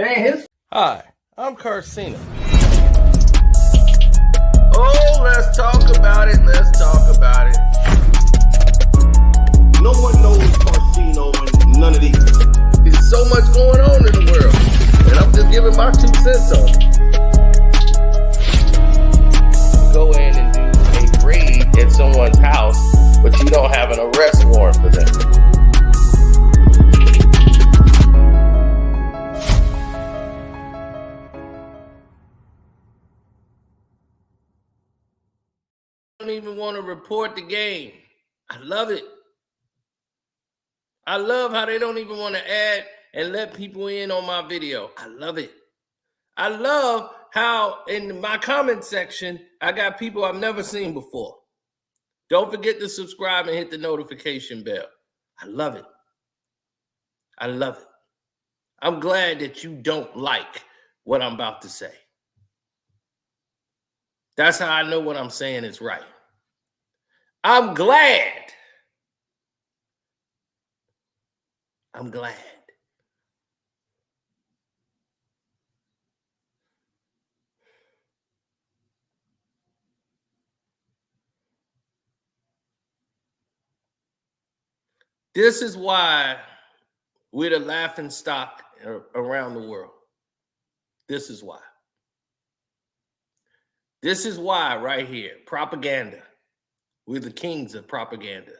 Hi, I'm Karceno. Oh, let's talk about it. Let's talk about it. No one knows Karceno and none of these. There's so much going on in the world, and I'm just giving my 2 cents on it. Go in and do a raid at someone's house, but you don't have an arrest warrant for them. I don't even want to report the game. I love it. I love how they don't even want to add and let people in on my video. I love it. I love how in my comment section, I got people I've never seen before. Don't forget to subscribe and hit the notification bell. I love it. I love it. I'm glad that you don't like what I'm about to say. That's how I know what I'm saying is right. I'm glad. I'm glad. This is why we're the laughing stock around the world. This is why. This is why right here, propaganda. We're the kings of propaganda.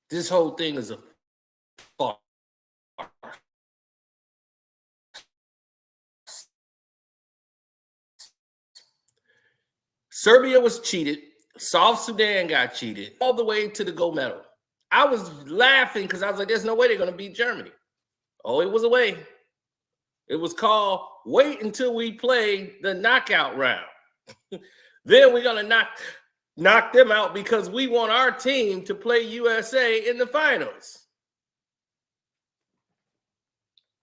This whole thing is a farce. Serbia was cheated. South Sudan got cheated all the way to the gold medal. I was laughing because I was like, there's no way they're going to beat Germany. Oh, it was a way. It was called wait until we play the knockout round. Then we're going to knock them out because we want our team to play USA in the finals.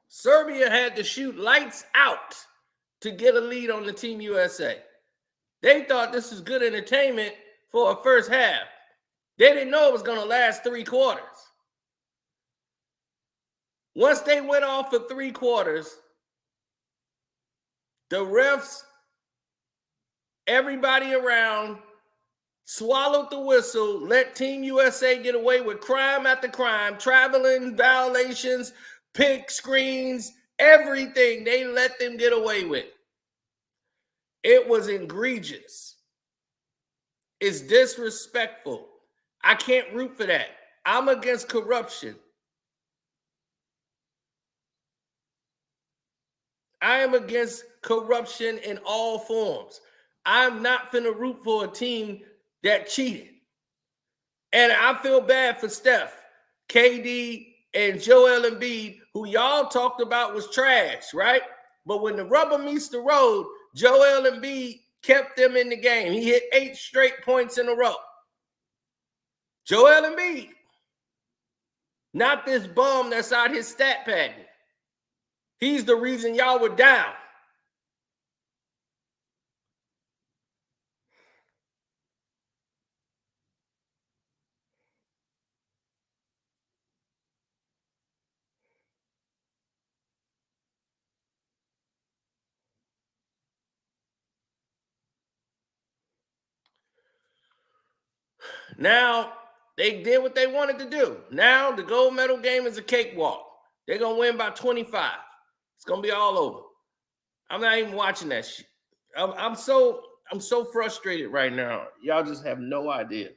Serbia had to shoot lights out to get a lead on the Team USA. They thought this was good entertainment for a first half. They didn't know it was going to last 3 quarters. Once they went off for 3 quarters, the refs, everybody around, swallowed the whistle, let Team USA get away with crime after crime, traveling violations, pick screens, everything they let them get away with. It was egregious. It's disrespectful. I can't root for that. I'm against corruption. I am against corruption in all forms. I'm not finna root for a team that cheated. And I feel bad for Steph, KD, and Joel Embiid, who y'all talked about was trash, right? But when the rubber meets the road, Joel Embiid kept them in the game. He hit 8 straight points in a row. Joel Embiid, not this bum that's out his stat padding. He's the reason y'all were down. Now, they did what they wanted to do. Now, the gold medal game is a cakewalk. They're going to win by 25. It's going to be all over. I'm not even watching that shit. I'm so frustrated right now. Y'all just have no idea.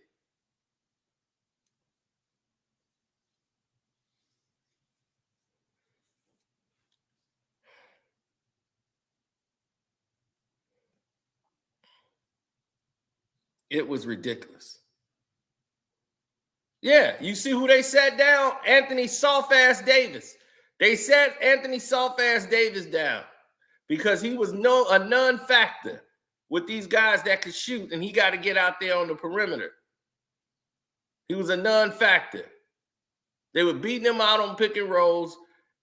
It was ridiculous. Yeah, you see who they sat down? Anthony Soft-Ass Davis. They sat Anthony Soft-Ass Davis down because he was a non-factor with these guys that could shoot, and he got to get out there on the perimeter. He was a non-factor. They were beating him out on pick and rolls,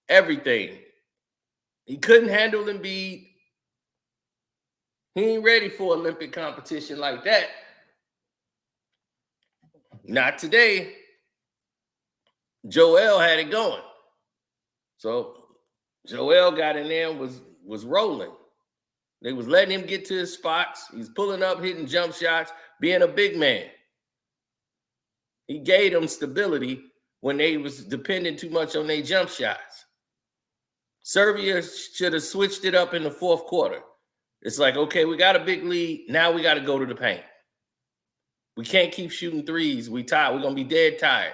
everything. He couldn't handle Embiid. He ain't ready for Olympic competition like that. Not today. Joel had it going. So Joel got in there and was rolling. They was letting him get to his spots. He's pulling up, hitting jump shots, being a big man. He gave them stability when they was depending too much on their jump shots. Serbia should have switched it up in the fourth quarter. It's like, okay, we got a big lead. Now we got to go to the paint. We can't keep shooting threes. We tired. We're gonna be dead tired.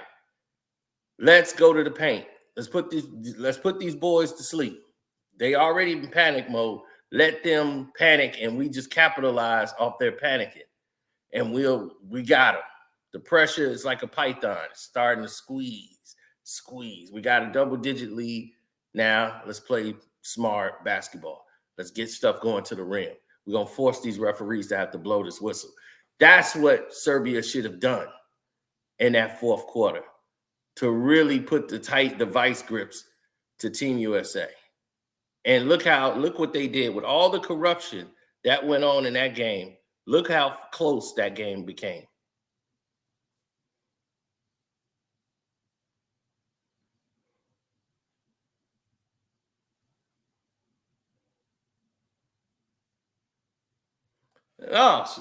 Let's go to the paint. Let's put these boys to sleep. They already in panic mode. Let them panic, and we just capitalize off their panicking. And we got them. The pressure is like a python. It's starting to squeeze. We got a double-digit lead. Now let's play smart basketball. Let's get stuff going to the rim. We're going to force these referees to have to blow this whistle. That's what Serbia should have done in that fourth quarter to really put the vice grips to Team USA. And look what they did with all the corruption that went on in that game. Look how close that game became.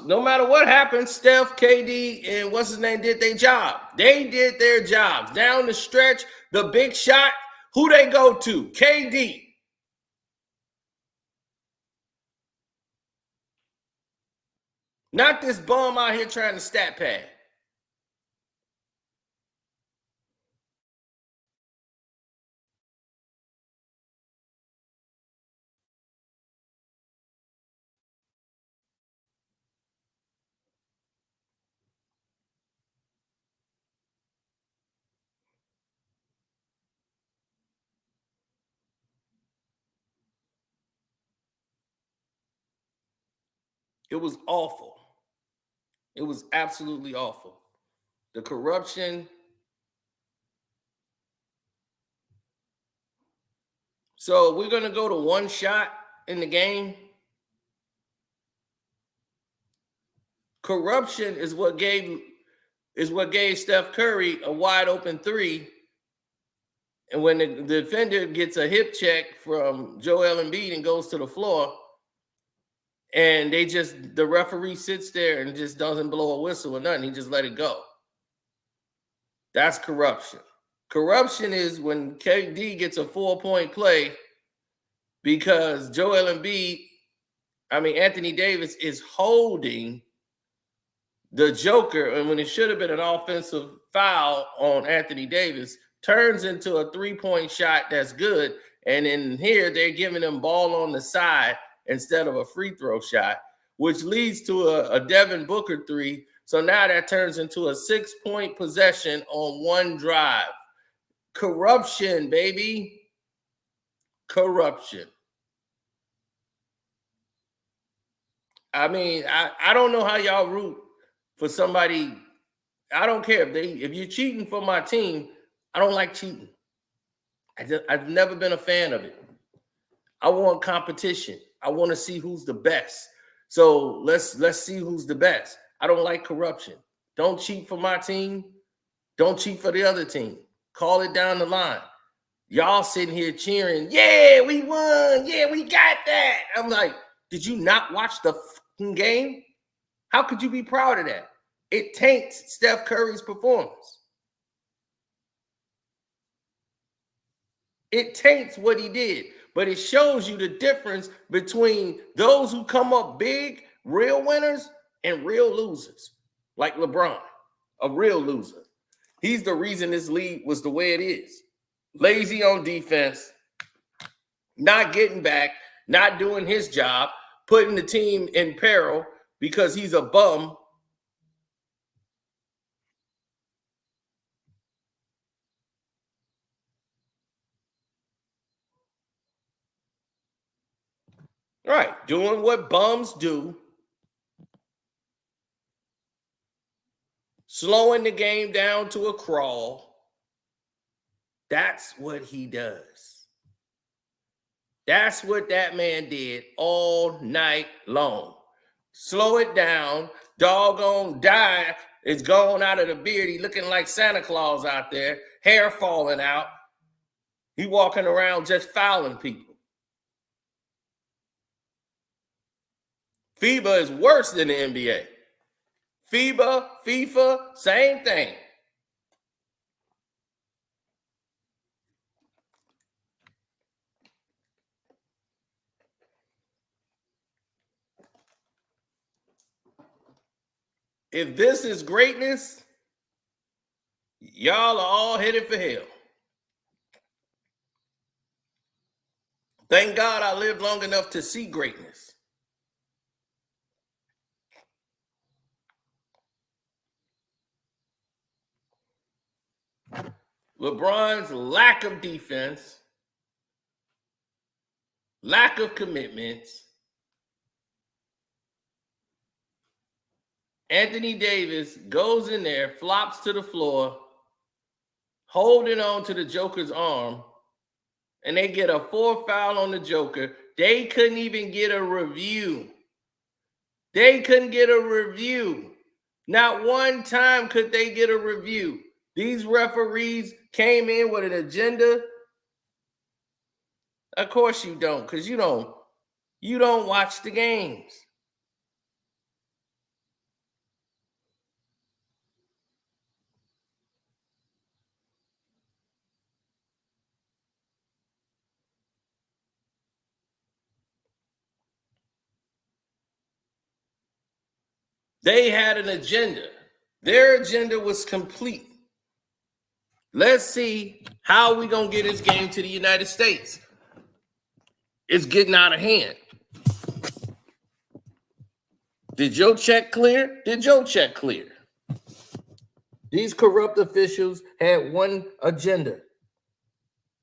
No matter what happened, Steph, KD, and what's his name did their job. They did their jobs. Down the stretch, the big shot, who they go to? KD. Not this bum out here trying to stat pad. It was awful. It was absolutely awful. The corruption. So we're going to go to one shot in the game. Corruption is what gave Steph Curry a wide open three. And when the defender gets a hip check from Joel Embiid and goes to the floor, and the referee sits there and just doesn't blow a whistle or nothing. He just let it go. That's corruption. Corruption is when KD gets a 4-point play because Anthony Davis is holding the Joker, and when it should have been an offensive foul on Anthony Davis, turns into a 3-point shot that's good. And in here, they're giving him ball on the side instead of a free throw shot, which leads to a Devin Booker 3. So now that turns into a 6-point possession on one drive. Corruption, baby. Corruption. I don't know how y'all root for somebody. I don't care if you're cheating for my team. I don't like cheating. I've never been a fan of it. I want competition. I want to see who's the best. So let's see who's the best. I don't like corruption. Don't cheat for my team. Don't cheat for the other team. Call it down the line. Y'all sitting here cheering, yeah, we won. Yeah, we got that. I'm like, did you not watch the fucking game? How could you be proud of that? It taints Steph Curry's performance. It taints what he did, but it shows you the difference between those who come up big, real winners, and real losers, like LeBron, a real loser. He's the reason this league was the way it is. Lazy on defense, not getting back, not doing his job, putting the team in peril because he's a bum. Right, doing what bums do, slowing the game down to a crawl. That's what he does. That's what that man did all night long. Slow it down. Doggone dye is gone out of the beard. He looking like Santa Claus out there. Hair falling out. He walking around just fouling people. FIBA is worse than the NBA. FIBA, FIFA, same thing. If this is greatness, y'all are all headed for hell. Thank God I lived long enough to see greatness. LeBron's lack of defense, lack of commitments. Anthony Davis goes in there, flops to the floor, holding on to the Joker's arm, and they get a 4th foul on the Joker. They couldn't even get a review. They couldn't get a review. Not one time could they get a review. These referees came in with an agenda. Of course you don't, because you don't watch the games. They had an agenda. Their agenda was complete. Let's see how we gonna get this game to the United States. It's getting out of hand. Did your check clear? Did your check clear? These corrupt officials had one agenda.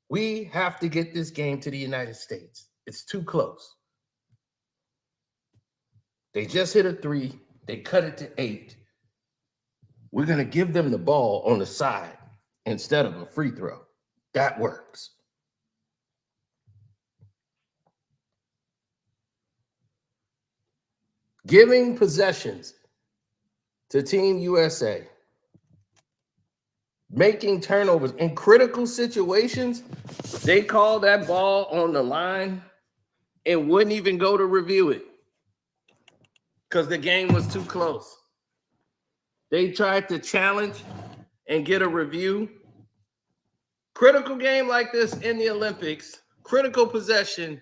We have to get this game to the United States. It's too close. They just hit a 3. They cut it to 8. We're going to give them the ball on the side instead of a free throw. That works. Giving possessions to Team USA, making turnovers in critical situations, they call that ball on the line and wouldn't even go to review it because the game was too close. They tried to challenge and get a review. Critical game like this in the Olympics, critical possession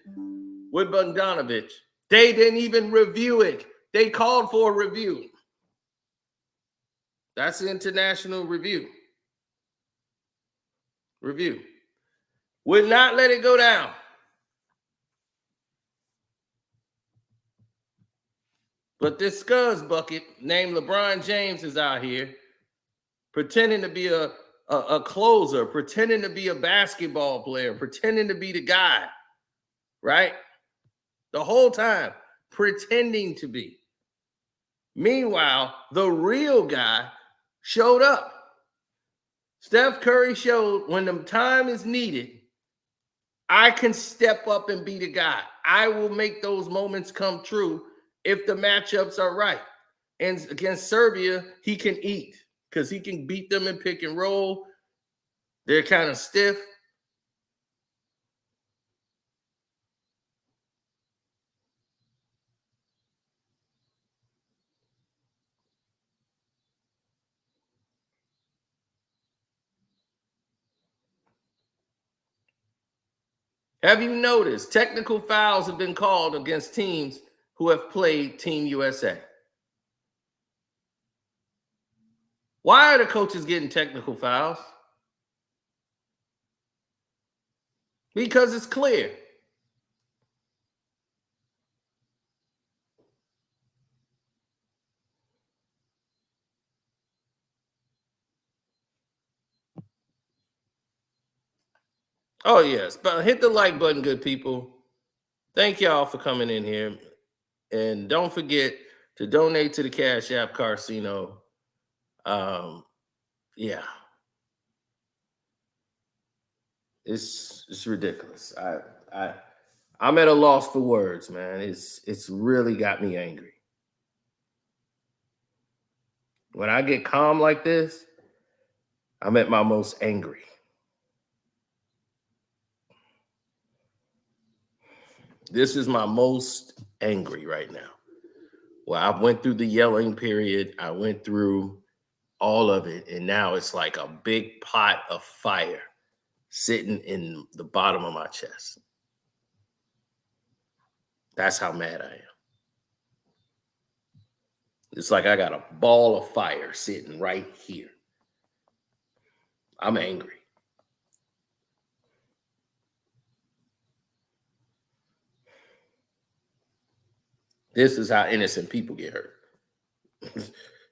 with Bogdanovic. They didn't even review it. They called for a review. That's the international review. Would not let it go down. But this scuzz bucket named LeBron James is out here pretending to be a closer, pretending to be a basketball player, pretending to be the guy, right? The whole time, pretending to be. Meanwhile, the real guy showed up. Steph Curry showed when the time is needed, I can step up and be the guy. I will make those moments come true if the matchups are right. And against Serbia, he can eat because he can beat them in pick and roll. They're kind of stiff. Have you noticed technical fouls have been called against teams who have played Team USA? Why are the coaches getting technical fouls? Because it's clear. Oh, yes. But hit the like button, good people. Thank y'all for coming in here. And don't forget to donate to the Cash App Karceno. Yeah. It's ridiculous. I'm at a loss for words, man. It's really got me angry. When I get calm like this, I'm at my most angry. This is my most angry right now. Well, I went through the yelling period. I went through all of it. And now it's like a big pot of fire sitting in the bottom of my chest. That's how mad I am. It's like I got a ball of fire sitting right here. I'm angry. This is how innocent people get hurt.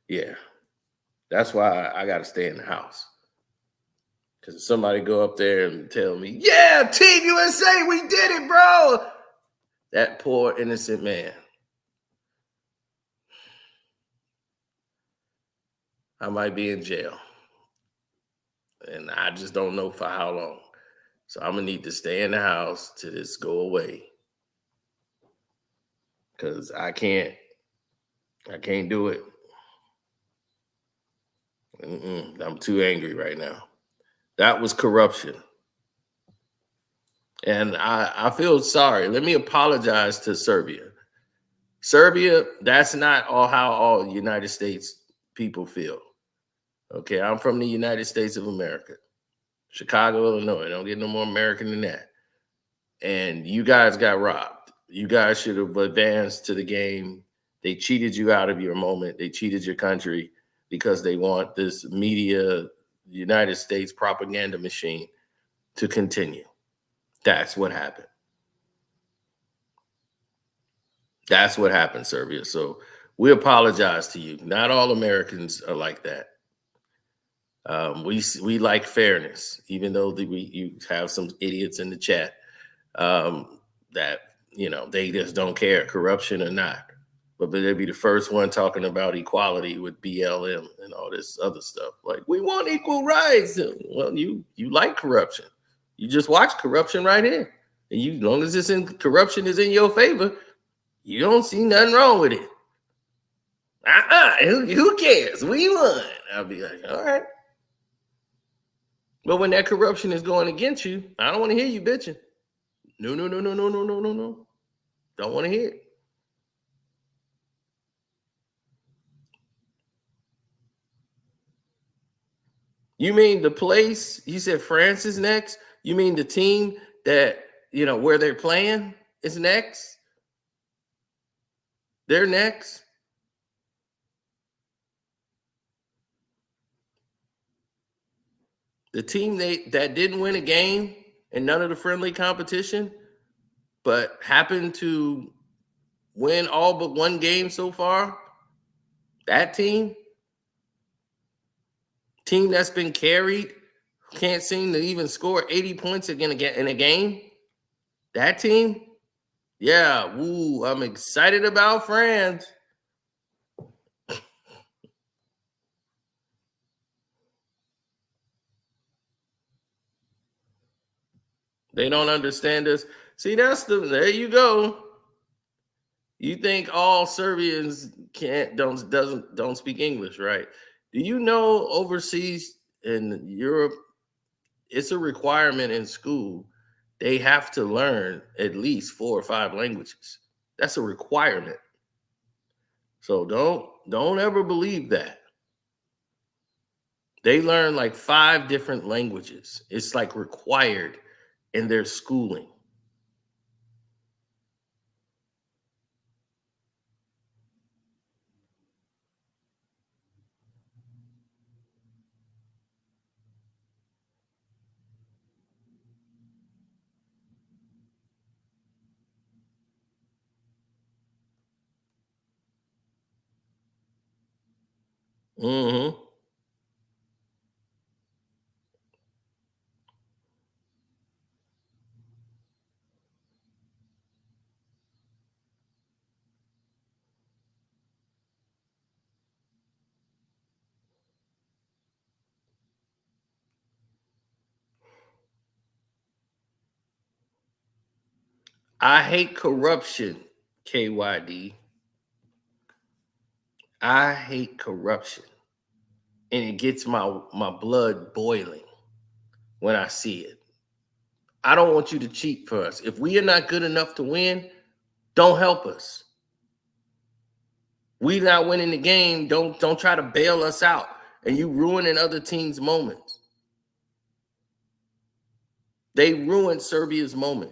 Yeah. That's why I got to stay in the house. Because if somebody go up there and tell me, yeah, Team USA, we did it, bro. That poor innocent man. I might be in jail. And I just don't know for how long. So I'm going to need to stay in the house till this go away. Because I can't do it. I'm too angry right now. That was corruption. And I feel sorry. Let me apologize to Serbia. Serbia, that's not how all United States people feel. Okay, I'm from the United States of America. Chicago, Illinois. Don't get no more American than that. And you guys got robbed. You guys should have advanced to the game. They cheated you out of your moment. They cheated your country because they want this media, United States propaganda machine to continue. That's what happened. That's what happened, Serbia. So we apologize to you. Not all Americans are like that. We like fairness, even though you have some idiots in the chat that, they just don't care, corruption or not. But they'd be the first one talking about equality with BLM and all this other stuff. Like, we want equal rights. Well, you like corruption. You just watch corruption right here. And as long as corruption is in your favor, you don't see nothing wrong with it. Who cares? We won. I'll be like, all right. But when that corruption is going against you, I don't want to hear you bitching. No. Don't want to hear it. You mean the place? You said France is next? You mean the team that, where they're playing is next? They're next? The team that didn't win a game in none of the friendly competition, but happened to win all but one game so far, that team that's been carried, can't seem to even score 80 points again in a game, that team, yeah, I'm excited about France. They don't understand us. See, there you go. You think all Serbians don't speak English, right? Do you know overseas in Europe, it's a requirement in school. They have to learn at least 4 or 5 languages. That's a requirement. So don't ever believe that. They learn like 5 different languages. It's like required in their schooling. Mm-hmm. I hate corruption, KYD. I hate corruption. And it gets my blood boiling when I see it. I don't want you to cheat for us. If we are not good enough to win, don't help us. We not winning the game. Don't try to bail us out. And you ruining other teams' moments. They ruined Serbia's moment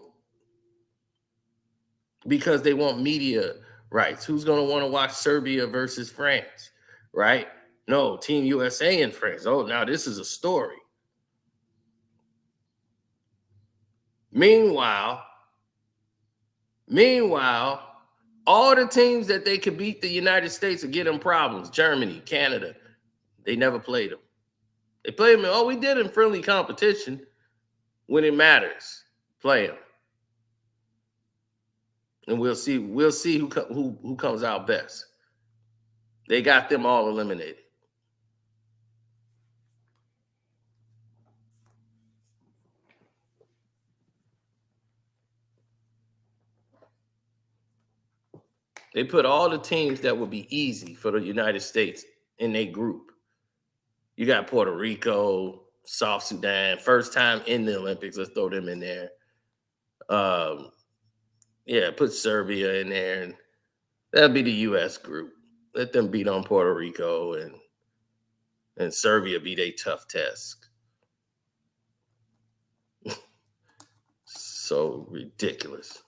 because they want media rights. Who's going to want to watch Serbia versus France, right? No, Team USA and France. Oh, now this is a story. Meanwhile, all the teams that they could beat the United States are getting problems. Germany, Canada, they never played them. They played them. Oh, we did in friendly competition. When it matters, play them, and we'll see who comes out best. They got them all eliminated. They put all the teams that would be easy for the United States in their group. You got Puerto Rico, South Sudan, first time in the Olympics. Let's throw them in there. Put Serbia in there, and that'll be the U.S. group. Let them beat on Puerto Rico, and Serbia be their tough test. So ridiculous.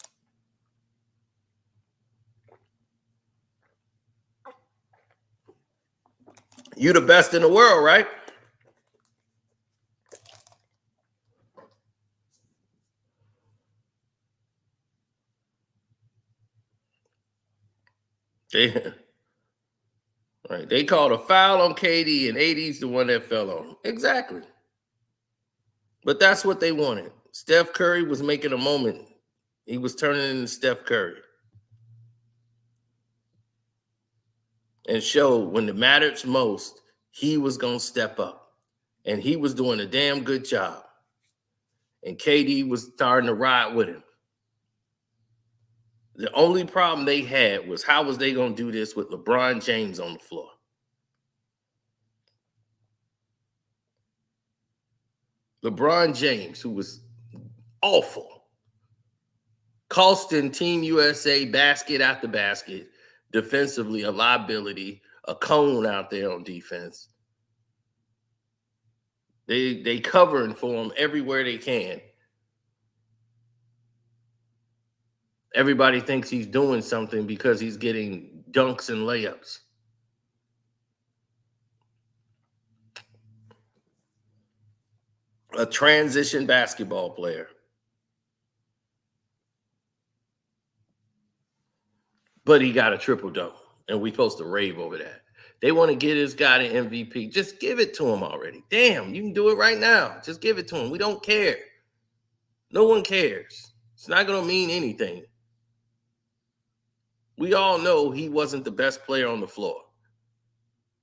You the best in the world, right? They called a foul on KD, and AD's the one that fell on him. Exactly. But that's what they wanted. Steph Curry was making a moment. He was turning into Steph Curry. And showed when it mattered most, he was going to step up. And he was doing a damn good job. And KD was starting to ride with him. The only problem they had was how was they going to do this with LeBron James on the floor? LeBron James, who was awful, costing Team USA basket after basket, defensively a liability, a cone out there on defense. They covering for him everywhere they can. Everybody thinks he's doing something because he's getting dunks and layups. A transition basketball player. But he got a triple-double, and we're supposed to rave over that. They want to get this guy the MVP. Just give it to him already. Damn, you can do it right now. Just give it to him. We don't care. No one cares. It's not going to mean anything. We all know he wasn't the best player on the floor.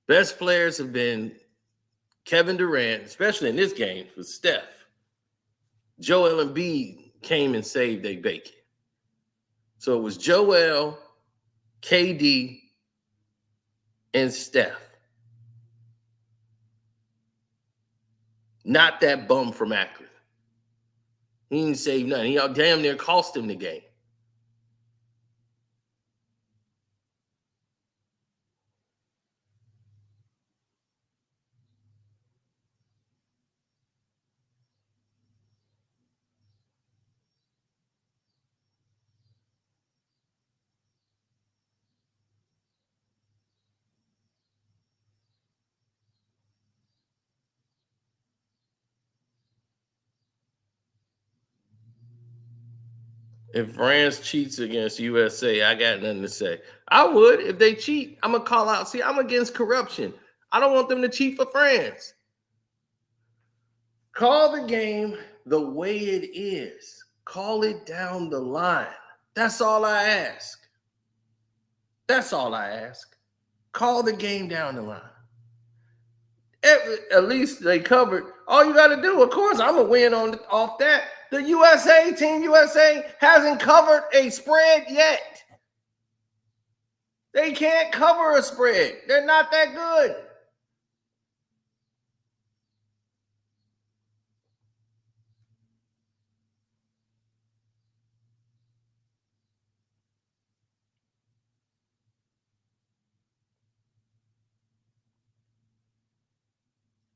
Best players have been Kevin Durant, especially in this game, with Steph. Joel Embiid came and saved their bacon. So it was Joel, KD, and Steph. Not that bum from Akron. He didn't save nothing. He damn near cost him the game. If France cheats against USA, I got nothing to say. I would if they cheat. I'm going to call out. See, I'm against corruption. I don't want them to cheat for France. Call the game the way it is. Call it down the line. That's all I ask. That's all I ask. Call the game down the line. At least they covered. All you got to do, of course, I'm going to win off that. The USA, Team USA, hasn't covered a spread yet. They can't cover a spread. They're not that good.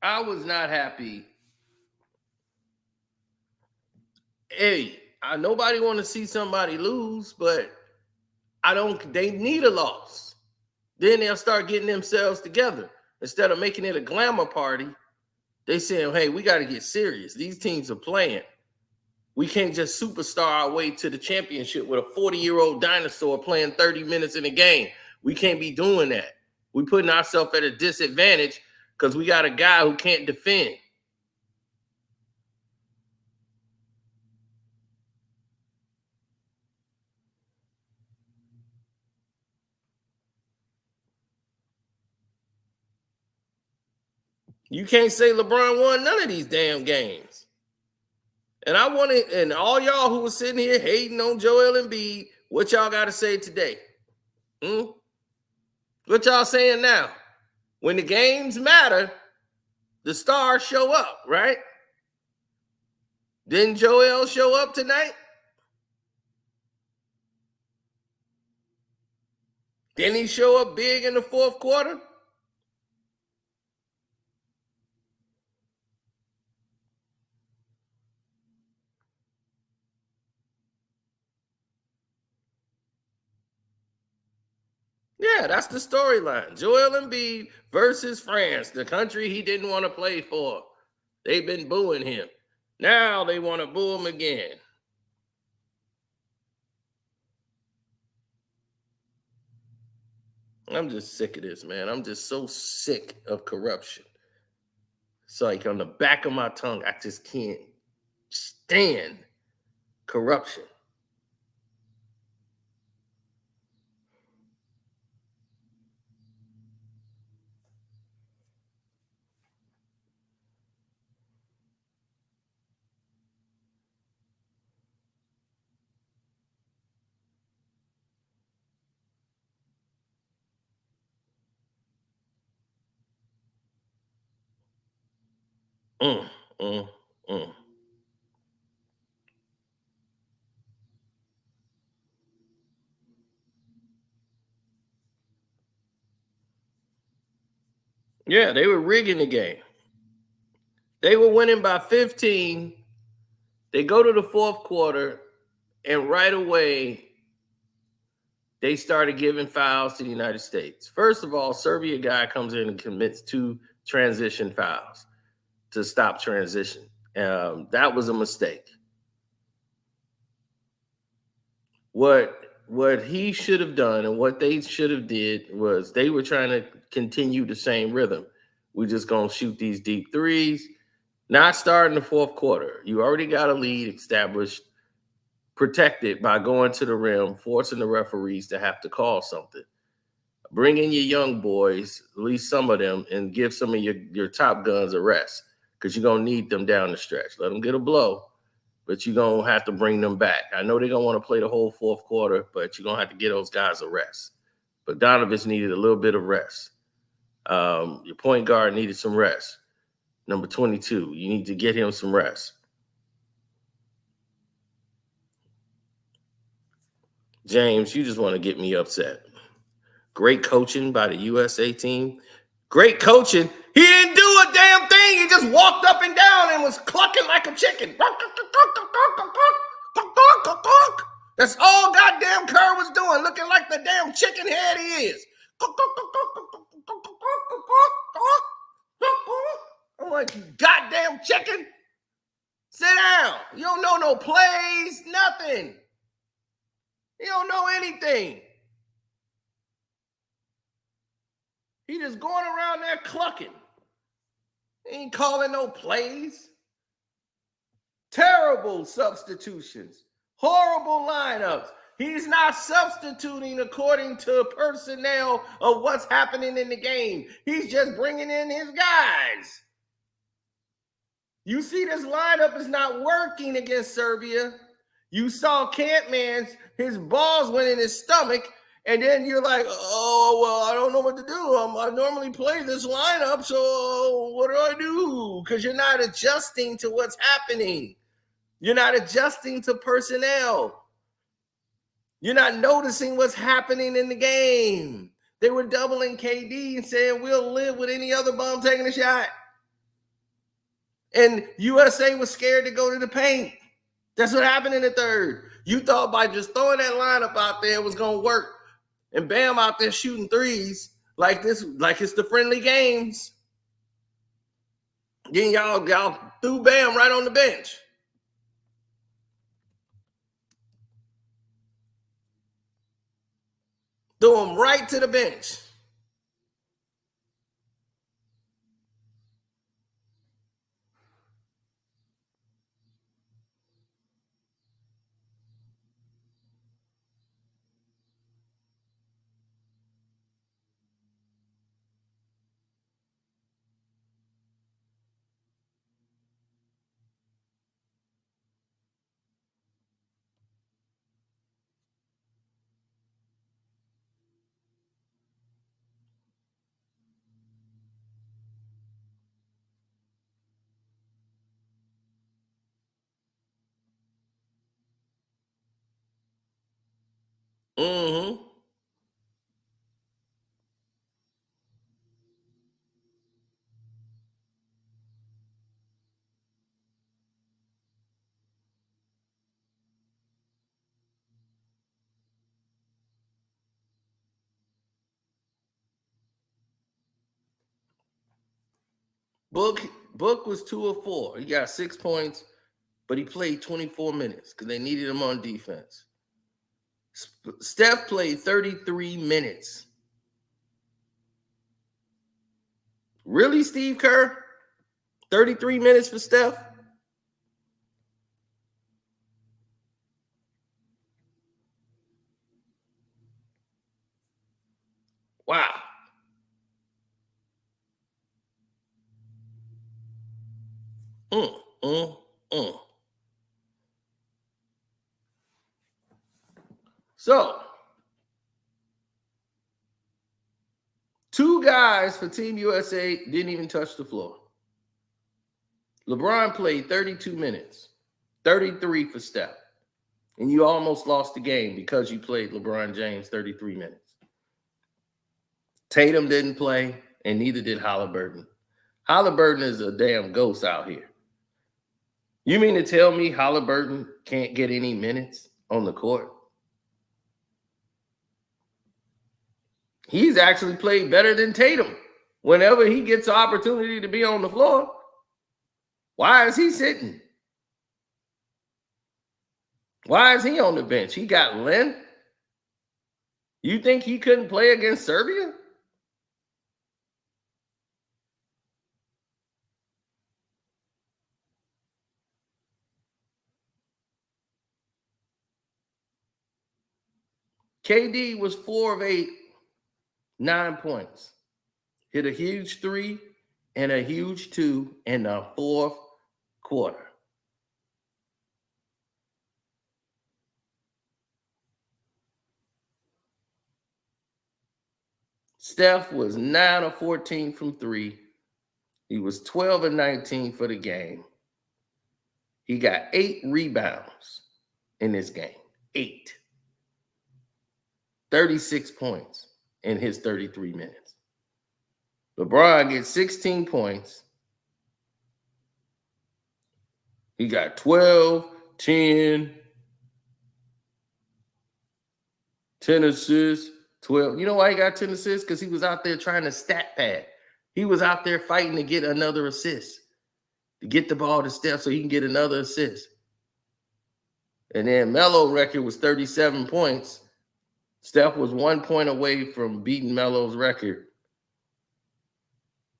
I was not happy. Hey, nobody want to see somebody lose, but they need a loss. Then they'll start getting themselves together. Instead of making it a glamour party, they saying, hey, we got to get serious. These teams are playing. We can't just superstar our way to the championship with a 40-year-old dinosaur playing 30 minutes in a game. We can't be doing that. We're putting ourselves at a disadvantage because we got a guy who can't defend. You can't say LeBron won none of these damn games. And I want it, and all y'all who was sitting here hating on Joel Embiid, what y'all got to say today? What y'all saying now? When the games matter, the stars show up, right? Didn't Joel show up tonight? Didn't he show up big in the fourth quarter? Yeah, that's the storyline. Joel Embiid versus France, the country he didn't want to play for. They've been booing him. Now they want to boo him again. I'm just sick of this, man. I'm just so sick of corruption. It's like on the back of my tongue, I just can't stand corruption. Mm, mm, mm. Yeah, they were rigging the game. They were winning by 15. They go to the fourth quarter, and right away, they started giving fouls to the United States. First of all, Serbia guy comes in and commits 2 transition fouls to stop transition. That was a mistake. What he should have done and what they should have did was they were trying to continue the same rhythm. We're just going to shoot these deep threes, not starting the fourth quarter. You already got a lead established, protected by going to the rim, forcing the referees to have to call something. Bring in your young boys, at least some of them, and give some of your top guns a rest because you're going to need them down the stretch. Let them get a blow, but you're going to have to bring them back. I know they're going to want to play the whole fourth quarter, but you're going to have to get those guys a rest. But Donovich needed a little bit of rest. Your point guard needed some rest. Number 22, you need to get him some rest. James, you just want to get me upset. Great coaching by the USA team. Great coaching. He didn't do a damn thing. He just walked up and down and was clucking like a chicken. That's all goddamn Kerr was doing, looking like the damn chicken head he is. I'm like, you goddamn chicken. Sit down. You don't know no plays, nothing. You don't know anything. He just going around there clucking. He ain't calling no plays. Terrible substitutions. Horrible lineups. He's not substituting according to personnel of what's happening in the game. He's just bringing in his guys. You see this lineup is not working against Serbia. You saw Campman's, his balls went in his stomach, and then you're like, oh, well, I don't know what to do. I normally play this lineup, so what do I do? Because you're not adjusting to what's happening. You're not adjusting to personnel. You're not noticing what's happening in the game. They were doubling KD and saying, we'll live with any other bum taking a shot. And USA was scared to go to the paint. That's what happened in the third. You thought by just throwing that lineup out there it was going to work. And Bam out there shooting threes like this, like it's the friendly games. Then y'all threw Bam right on the bench. Threw him right to the bench. Mm-hmm. Book was 2 of 4. He got 6 points, but he played 24 minutes because they needed him on defense. Steph played 33 minutes. Really, Steve Kerr? 33 minutes for Steph? Wow. Mm, mm, mm. So, 2 guys for Team USA didn't even touch the floor. LeBron played 32 minutes, 33 for Steph. And you almost lost the game because you played LeBron James 33 minutes. Tatum didn't play, and neither did Halliburton. Halliburton is a damn ghost out here. You mean to tell me Halliburton can't get any minutes on the court? He's actually played better than Tatum whenever he gets the opportunity to be on the floor. Why is he sitting? Why is he on the bench? He got Lynn. You think he couldn't play against Serbia? KD was 4 of 8, 9 points. Hit a huge 3 and a huge 2 in the fourth quarter. Steph was 9 of 14 from 3. He was 12 of 19 for the game. He got 8 rebounds in this game. 8. 36 points in his 33 minutes. LeBron gets 16 points. He got 12, 10 assists, 12. You know why he got 10 assists? Because he was out there trying to stat pad. He was out there fighting to get another assist, to get the ball to Steph so he can get another assist. And then Melo's record was 37 points. Steph was 1 point away from beating Melo's record.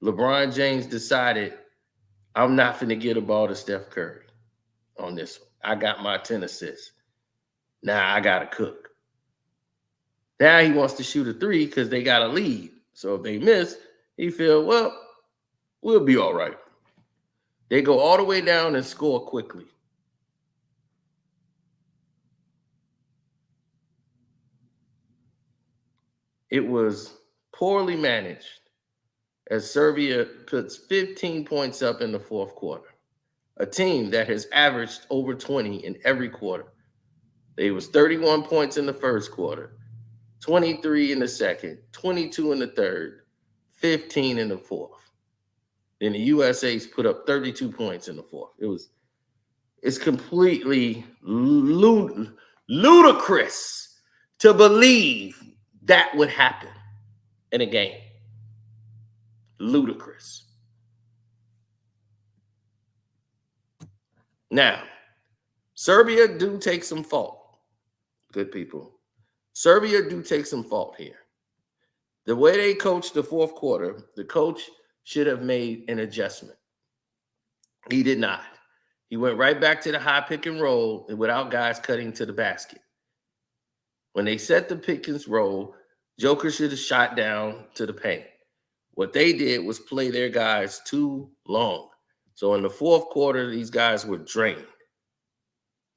LeBron James decided, I'm not going to get a ball to Steph Curry on this one. I got my 10 assists. Now I got to cook. Now he wants to shoot a 3 because they got a lead. So if they miss, he feels, well, we'll be all right. They go all the way down and score quickly. It was poorly managed as Serbia puts 15 points up in the fourth quarter. A team that has averaged over 20 in every quarter. There was 31 points in the first quarter, 23 in the second, 22 in the third, 15 in the fourth. Then the USA's put up 32 points in the fourth. It's completely ludicrous to believe that would happen in a game. Ludicrous. Now, Serbia do take some fault. Good people. Serbia do take some fault here. The way they coached the fourth quarter, the coach should have made an adjustment. He did not. He went right back to the high pick and roll without guys cutting to the basket. When they set the pick and roll, Joker should have shot down to the paint. What they did was play their guys too long. So in the fourth quarter, these guys were drained.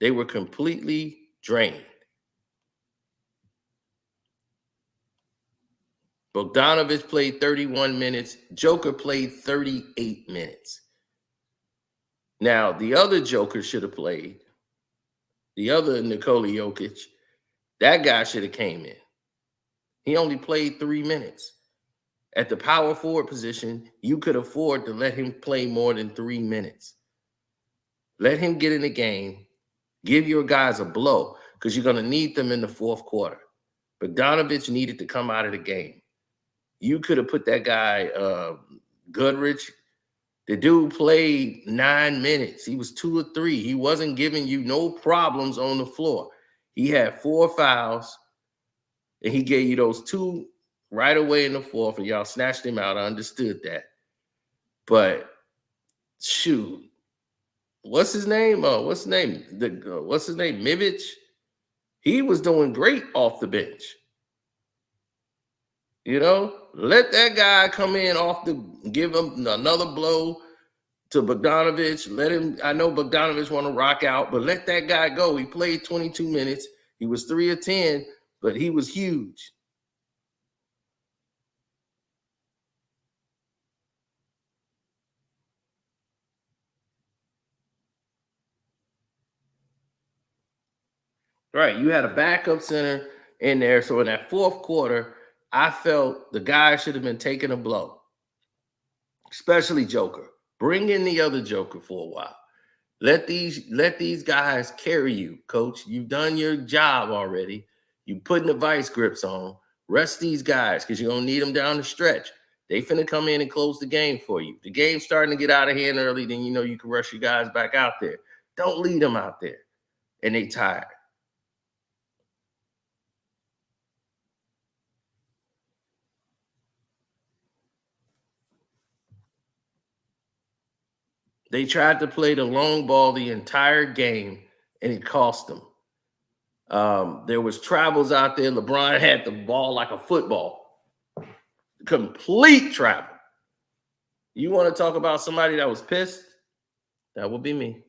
They were completely drained. Bogdanovic played 31 minutes. Joker played 38 minutes. Now, the other Joker should have played. The other Nikola Jokic, that guy should have came in. He only played 3 minutes. At the power forward position, you could afford to let him play more than 3 minutes. Let him get in the game. Give your guys a blow because you're going to need them in the fourth quarter. Bogdanovic needed to come out of the game. You could have put that guy, Goodrich. The dude played 9 minutes. He was 2 or 3. He wasn't giving you no problems on the floor. He had 4 fouls, and he gave you those 2 right away in the fourth, and y'all snatched him out. I understood that. But, shoot. What's his name? What's his name? Mivic? He was doing great off the bench. You know, let that guy come in give him another blow to Bogdanovic. Let him, I know Bogdanovic want to rock out, but let that guy go. He played 22 minutes. He was 3 of 10, but he was huge. Right, you had a backup center in there. So in that fourth quarter, I felt the guy should have been taking a blow, especially Joker. Bring in the other Joker for a while. Let these guys carry you, coach. You've done your job already. You putting the vice grips on. Rest these guys because you're going to need them down the stretch. They finna come in and close the game for you. The game's starting to get out of hand early, then you know you can rush your guys back out there. Don't lead them out there. And they tired. They tried to play the long ball the entire game, and it cost them. There was travels out there. LeBron had the ball like a football. Complete travel. You want to talk about somebody that was pissed? That would be me.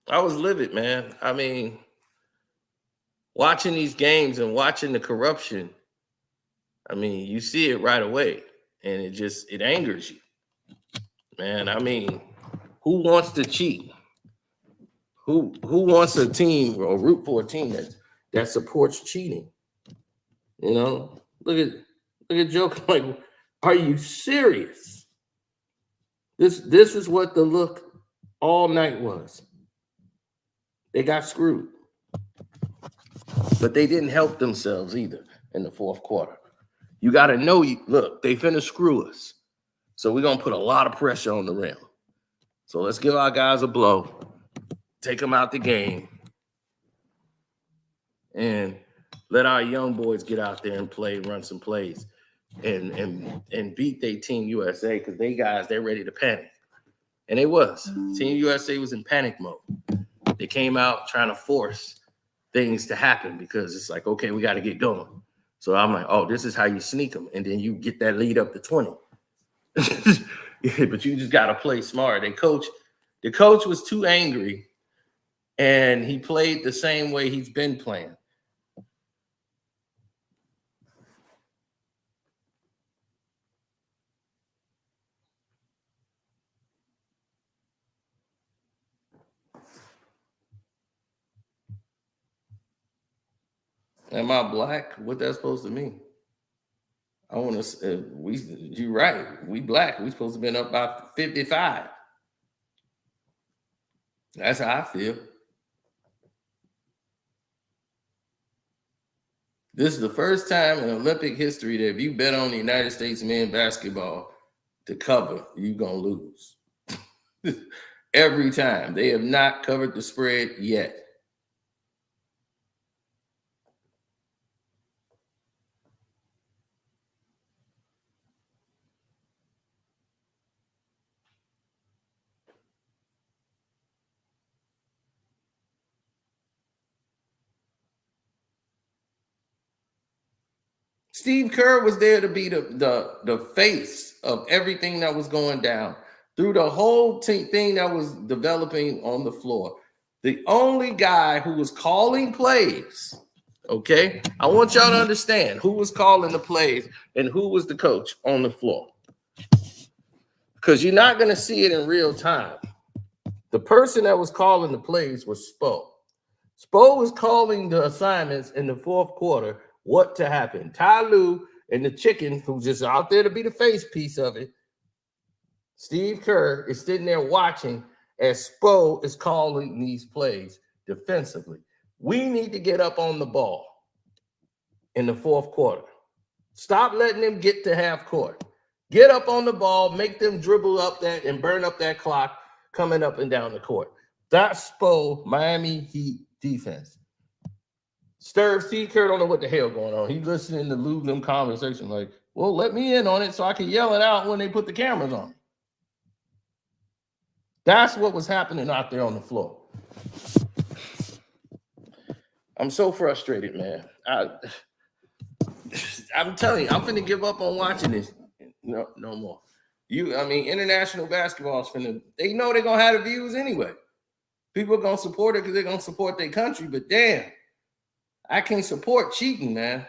I was livid, man. I mean, watching these games and watching the corruption, I mean, you see it right away, and it angers you. Man, I mean, who wants to cheat? Who wants a team or root for a team that supports cheating? You know, look at Joker. Like, are you serious? This is what the look all night was. They got screwed, but they didn't help themselves either in the fourth quarter. You got to know, look, they finna screw us, so we're gonna put a lot of pressure on the rim. So let's give our guys a blow, take them out the game, and let our young boys get out there and play, run some plays, and beat their Team USA because they're ready to panic. And they was. Team USA was in panic mode. They came out trying to force things to happen because it's like, okay, we got to get going. So I'm like, oh, this is how you sneak them. And then you get that lead up to 20. But you just got to play smart. The coach was too angry, and he played the same way he's been playing. Am I black? What that's supposed to mean? I want to. You're right. We black. We supposed to been up by 55. That's how I feel. This is the first time in Olympic history that if you bet on the United States men basketball to cover, you're gonna lose. Every time. They have not covered the spread yet. Steve Kerr was there to be the face of everything that was going down through the whole thing that was developing on the floor. The only guy who was calling plays, okay? I want y'all to understand who was calling the plays and who was the coach on the floor. Because you're not going to see it in real time. The person that was calling the plays was Spo. Spo was calling the assignments in the fourth quarter, what to happen. Ty Lue and the chicken, who's just out there to be the face piece of it, Steve Kerr is sitting there watching as Spo is calling these plays defensively. We need to get up on the ball in the fourth quarter. Stop letting them get to half court. Get up on the ball, make them dribble up that and burn up that clock coming up and down the court. That's Spo, Miami Heat defense. Steve Kerr don't know what the hell going on. He's listening to Lou them conversation like, well, let me in on it so I can yell it out when they put the cameras on. That's what was happening out there on the floor. I'm so frustrated, man. I'm telling you, I'm finna give up on watching this. No more. International basketball is finna, they know they're gonna have the views anyway. People are gonna support it because they're gonna support their country, but damn, I can't support cheating, man.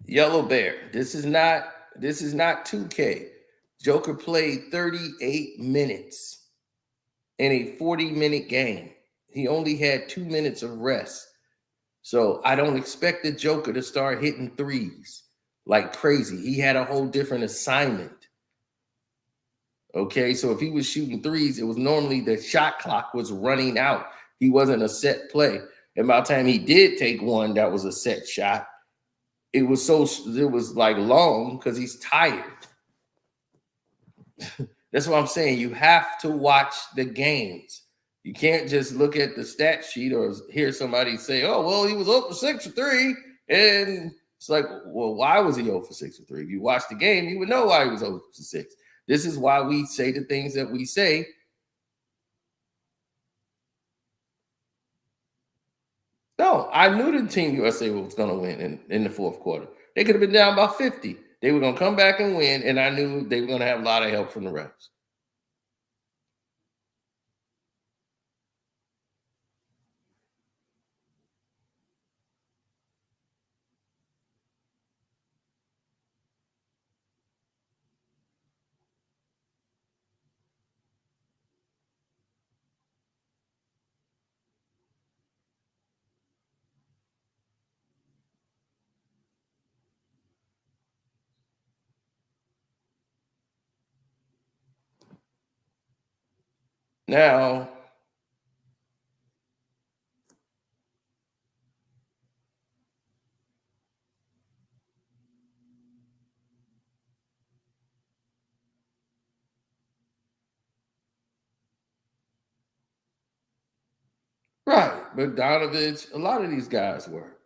Yellow Bear. This is not 2K. Joker played 38 minutes in a 40-minute game. He only had 2 minutes of rest. So I don't expect the Joker to start hitting threes like crazy. He had a whole different assignment. Okay, so if he was shooting threes, it was normally the shot clock was running out. He wasn't a set play. And by the time he did take one that was a set shot, it was like long because he's tired. That's what I'm saying. You have to watch the games. You can't just look at the stat sheet or hear somebody say, oh, well, he was 0 for 6 for 3. And it's like, well, why was he 0 for 6 for 3? If you watch the game, you would know why he was 0 for 6. This is why we say the things that we say. No, I knew the Team USA was going to win in the fourth quarter. They could have been down by 50. They were going to come back and win, and I knew they were going to have a lot of help from the refs. Now, right, Bogdanovich, a lot of these guys were.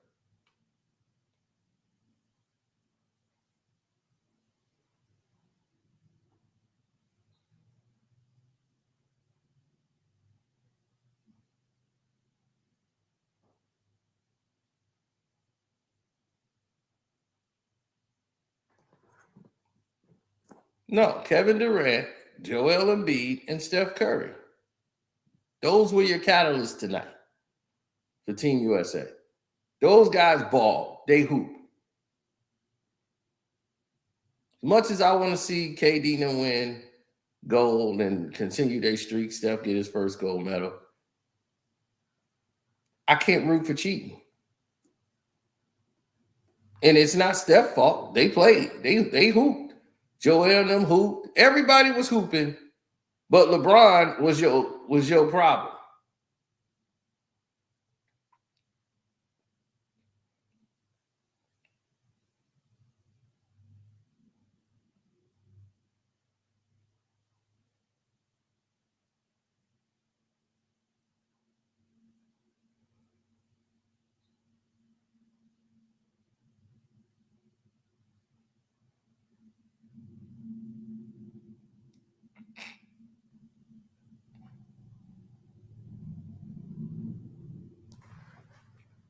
No, Kevin Durant, Joel Embiid, and Steph Curry. Those were your catalysts tonight for Team USA. Those guys ball. They hoop. As much as I want to see KD win gold and continue their streak, Steph get his first gold medal, I can't root for cheating. And it's not Steph's fault. They played. They hooped. Joel and them hooped. Everybody was hooping, but LeBron was your problem.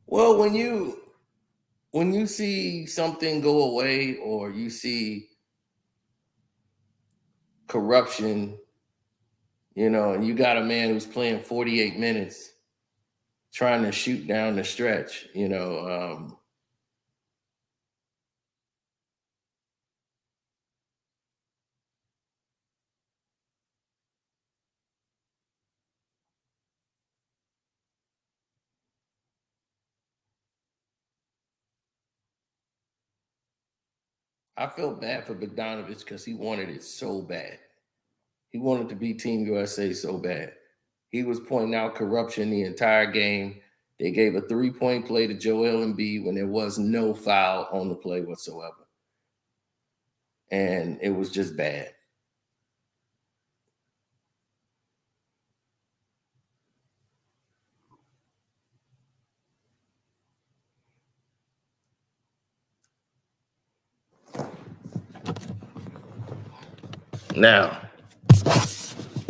Well, when you see something go away or you see corruption, and you got a man who's playing 48 minutes trying to shoot down the stretch, I felt bad for Bogdanovich because he wanted it so bad. He wanted to be Team USA so bad. He was pointing out corruption the entire game. They gave a 3-point play to Joel Embiid when there was no foul on the play whatsoever. And it was just bad. Now,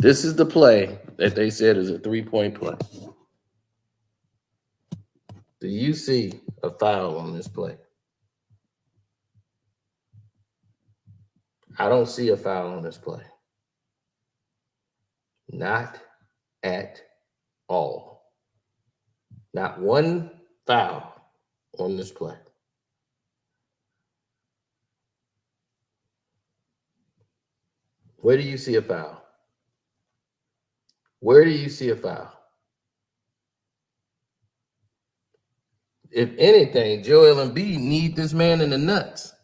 this is the play that they said is a 3-point play. Do you see a foul on this play? I don't see a foul on this play. Not at all. Not one foul on this play. Where do you see a foul? Where do you see a foul? If anything, Joel Embiid need this man in the nuts.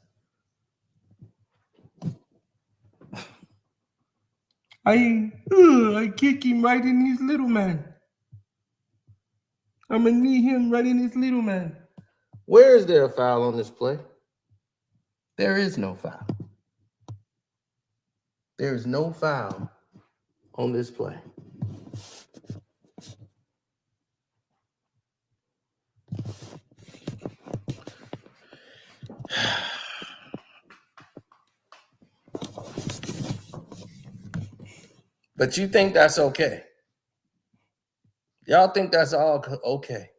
I kick him right in his little man. I'm going to knee him right in his little man. Where is there a foul on this play? There is no foul. There is no foul on this play. But you think that's okay? Y'all think that's all okay?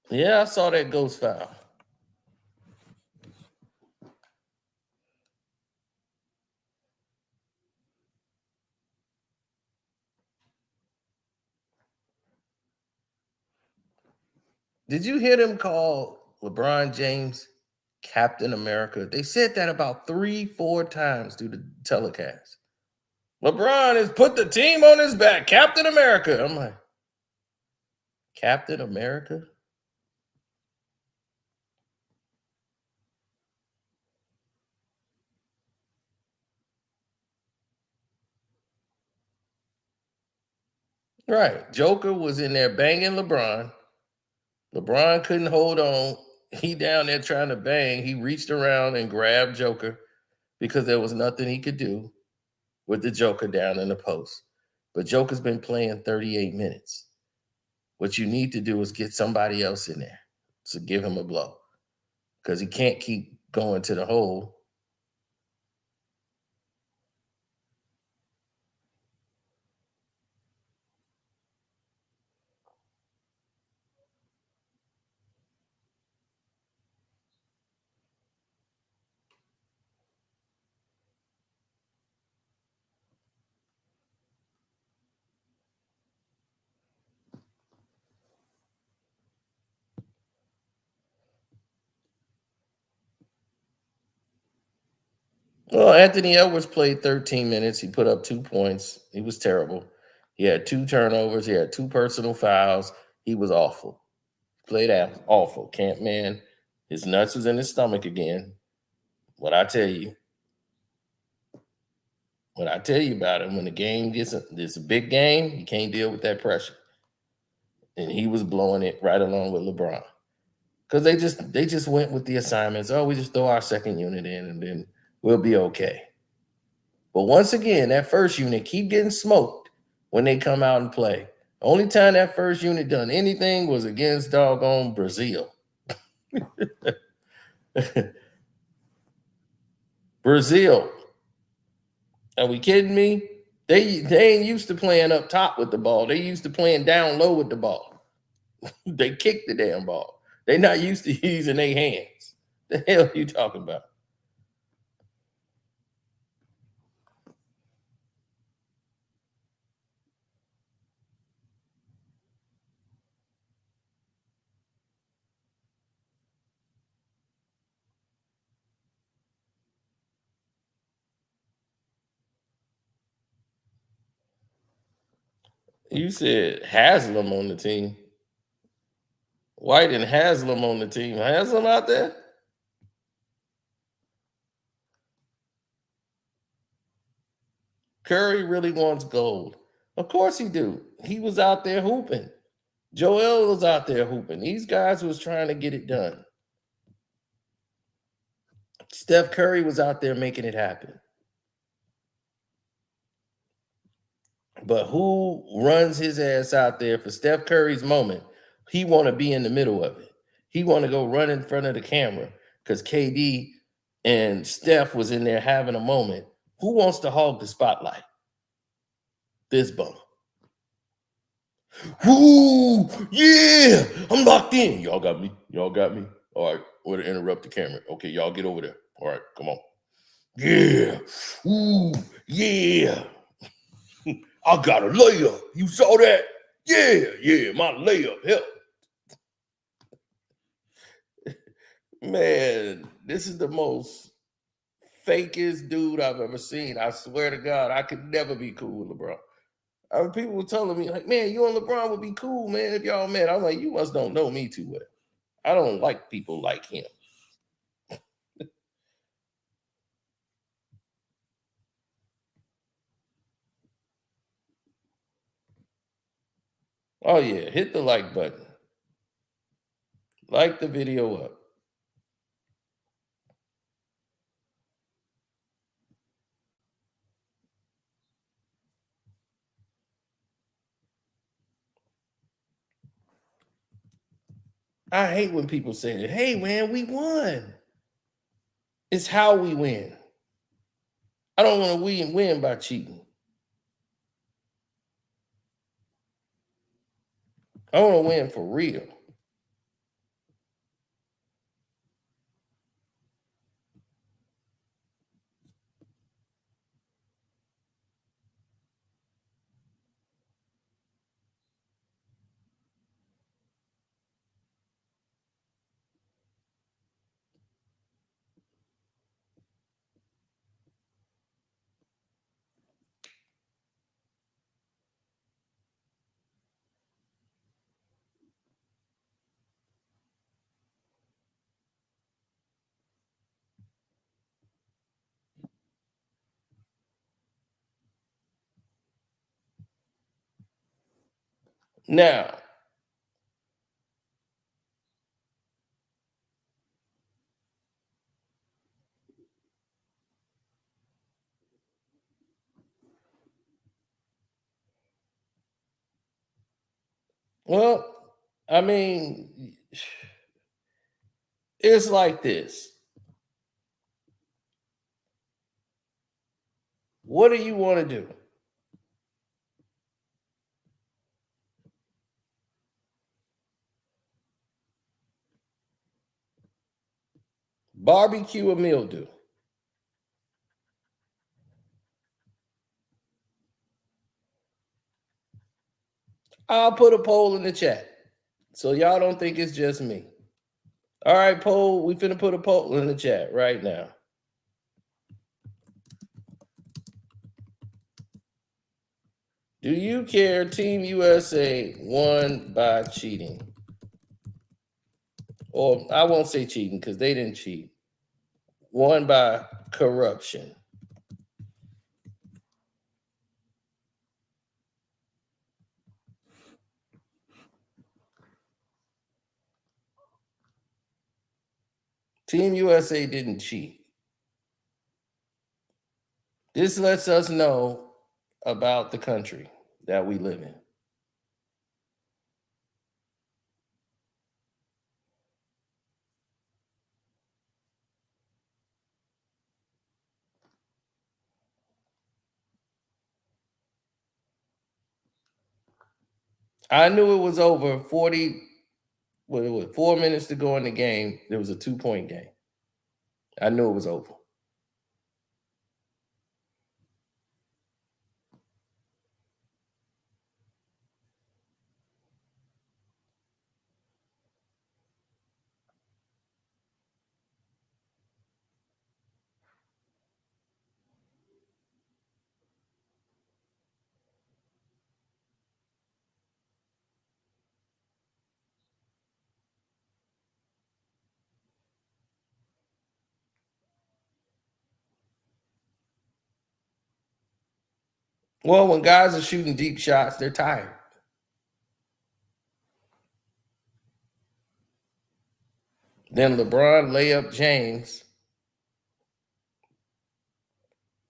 Yeah, I saw that ghost foul. Did you hear them call LeBron James Captain America? They said that about 3-4 times through the telecast. LeBron has put the team on his back. Captain America. I'm like, Captain America? Right. Joker was in there banging LeBron. LeBron couldn't hold on. He down there trying to bang. He reached around and grabbed Joker because there was nothing he could do with the Joker down in the post. But Joker's been playing 38 minutes. What you need to do is get somebody else in there to give him a blow because he can't keep going to the hole. Well, Anthony Edwards played 13 minutes. He put up 2 points. He was terrible. He had 2 turnovers. He had 2 personal fouls. He was awful. Played out awful. Camp man, his nuts was in his stomach again. What I tell you about him, when the game gets it's a big game, you can't deal with that pressure. And he was blowing it right along with LeBron. Because they just went with the assignments. Oh, we just throw our second unit in and then we'll be okay. But once again, that first unit keep getting smoked when they come out and play. The only time that first unit done anything was against doggone Brazil. Brazil. Are we kidding me? They ain't used to playing up top with the ball. They used to playing down low with the ball. They kick the damn ball. They not used to using their hands. The hell are you talking about? You said Haslam on the team. White and Haslam on the team. Haslam out there? Curry really wants gold. Of course he do. He was out there hooping. Joel was out there hooping. These guys was trying to get it done. Steph Curry was out there making it happen. But who runs his ass out there for Steph Curry's moment? He want to be in the middle of it. He want to go run in front of the camera because KD and Steph was in there having a moment. Who wants to hog the spotlight? This bum. Woo! Yeah! I'm locked in. Y'all got me. Y'all got me. All right. Way to interrupt the camera. Okay, y'all get over there. All right, come on. Yeah. Ooh, yeah. I got a layup. You saw that? Yeah, my layup helped. Man, this is the most fakest dude I've ever seen. I swear to God, I could never be cool with LeBron. People were telling me, like, man, you and LeBron would be cool, man, if y'all met. I'm like, you must don't know me too well. I don't like people like him. Oh, yeah, hit the like button. Like the video up. I hate when people say that, hey, man, we won. It's how we win. I don't want to win by cheating. I want to win for real. Now, Well, I mean, it's like this. What do you want to do? Barbecue or mildew? I'll put a poll in the chat so y'all don't think it's just me. All right, poll. We finna put a poll in the chat right now. Do you care Team USA won by cheating? Or I won't say cheating because they didn't cheat. Won by corruption. Team USA didn't cheat. This lets us know about the country that we live in. I knew it was over 40, 4 minutes to go in the game. There was a 2-point game. I knew it was over. Well, when guys are shooting deep shots, they're tired. Then LeBron layup James.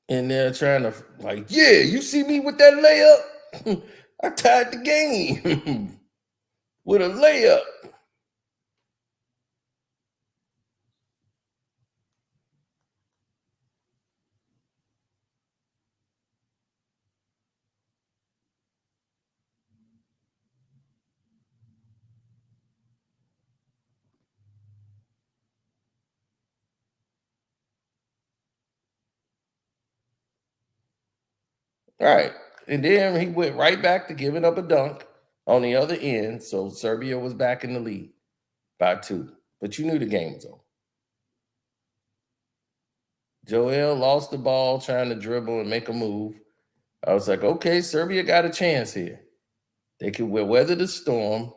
And they're trying to, like, yeah, you see me with that layup? I tied the game with a layup. All right. And then he went right back to giving up a dunk on the other end. So Serbia was back in the lead by 2. But you knew the game was over. Joel lost the ball trying to dribble and make a move. I was like, okay, Serbia got a chance here. They could weather the storm.